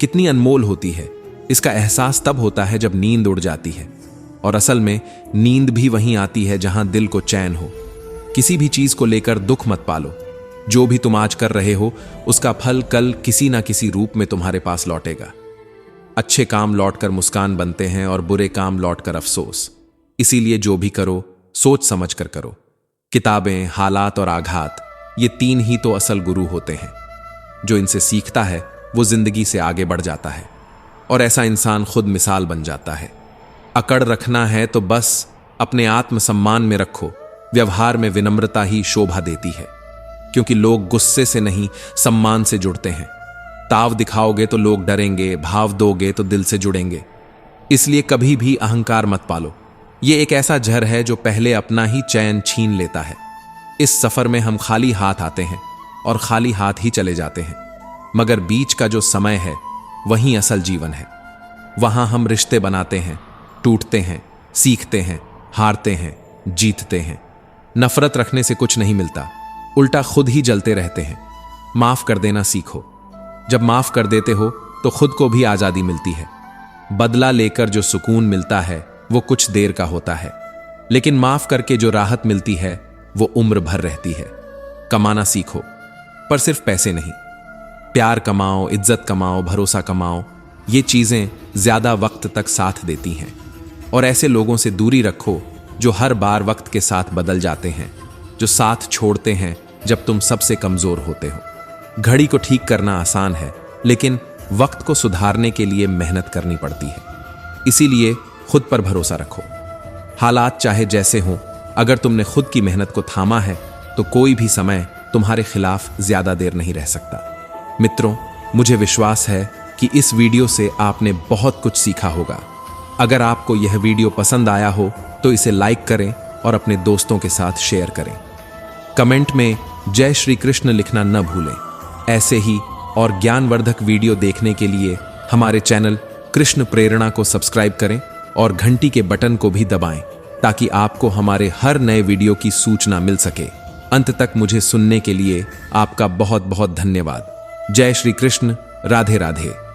कितनी अनमोल होती है, इसका एहसास तब होता है जब नींद उड़ जाती है। और असल में नींद भी वहीं आती है जहां दिल को चैन हो। किसी भी चीज को लेकर दुख मत पालो। जो भी तुम आज कर रहे हो उसका फल कल किसी ना किसी रूप में तुम्हारे पास लौटेगा। अच्छे काम लौटकर मुस्कान बनते हैं और बुरे काम लौटकर अफसोस। इसीलिए जो भी करो सोच समझ कर करो। किताबें, हालात और आघात, ये तीन ही तो असल गुरु होते हैं। जो इनसे सीखता है वो जिंदगी से आगे बढ़ जाता है और ऐसा इंसान खुद मिसाल बन जाता है। अकड़ रखना है तो बस अपने आत्मसम्मान में रखो। व्यवहार में विनम्रता ही शोभा देती है, क्योंकि लोग गुस्से से नहीं सम्मान से जुड़ते हैं। ताव दिखाओगे तो लोग डरेंगे, भाव दोगे तो दिल से जुड़ेंगे। इसलिए कभी भी अहंकार मत पालो। ये एक ऐसा जहर है जो पहले अपना ही चैन छीन लेता है। इस सफर में हम खाली हाथ आते हैं और खाली हाथ ही चले जाते हैं, मगर बीच का जो समय है वही असल जीवन है। वहां हम रिश्ते बनाते हैं, टूटते हैं, सीखते हैं, हारते हैं, जीतते हैं। नफरत रखने से कुछ नहीं मिलता, उल्टा खुद ही जलते रहते हैं। माफ कर देना सीखो। जब माफ कर देते हो तो खुद को भी आजादी मिलती है। बदला लेकर जो सुकून मिलता है वो कुछ देर का होता है, लेकिन माफ करके जो राहत मिलती है वो उम्र भर रहती है। कमाना सीखो, पर सिर्फ पैसे नहीं। प्यार कमाओ, इज्जत कमाओ, भरोसा कमाओ। ये चीजें ज्यादा वक्त तक साथ देती हैं। और ऐसे लोगों से दूरी रखो जो हर बार वक्त के साथ बदल जाते हैं, जो साथ छोड़ते हैं जब तुम सबसे कमजोर होते हो। घड़ी को ठीक करना आसान है, लेकिन वक्त को सुधारने के लिए मेहनत करनी पड़ती है। इसीलिए खुद पर भरोसा रखो। हालात चाहे जैसे हों, अगर तुमने खुद की मेहनत को थामा है तो कोई भी समय तुम्हारे खिलाफ ज्यादा देर नहीं रह सकता। मित्रों, मुझे विश्वास है कि इस वीडियो से आपने बहुत कुछ सीखा होगा। अगर आपको यह वीडियो पसंद आया हो तो इसे लाइक करें और अपने दोस्तों के साथ शेयर करें। कमेंट में जय श्री कृष्ण लिखना न भूलें। ऐसे ही और ज्ञानवर्धक वीडियो देखने के लिए हमारे चैनल कृष्ण प्रेरणा को सब्सक्राइब करें और घंटी के बटन को भी दबाएं, ताकि आपको हमारे हर नए वीडियो की सूचना मिल सके। अंत तक मुझे सुनने के लिए आपका बहुत बहुत धन्यवाद। जय श्री कृष्ण। राधे राधे।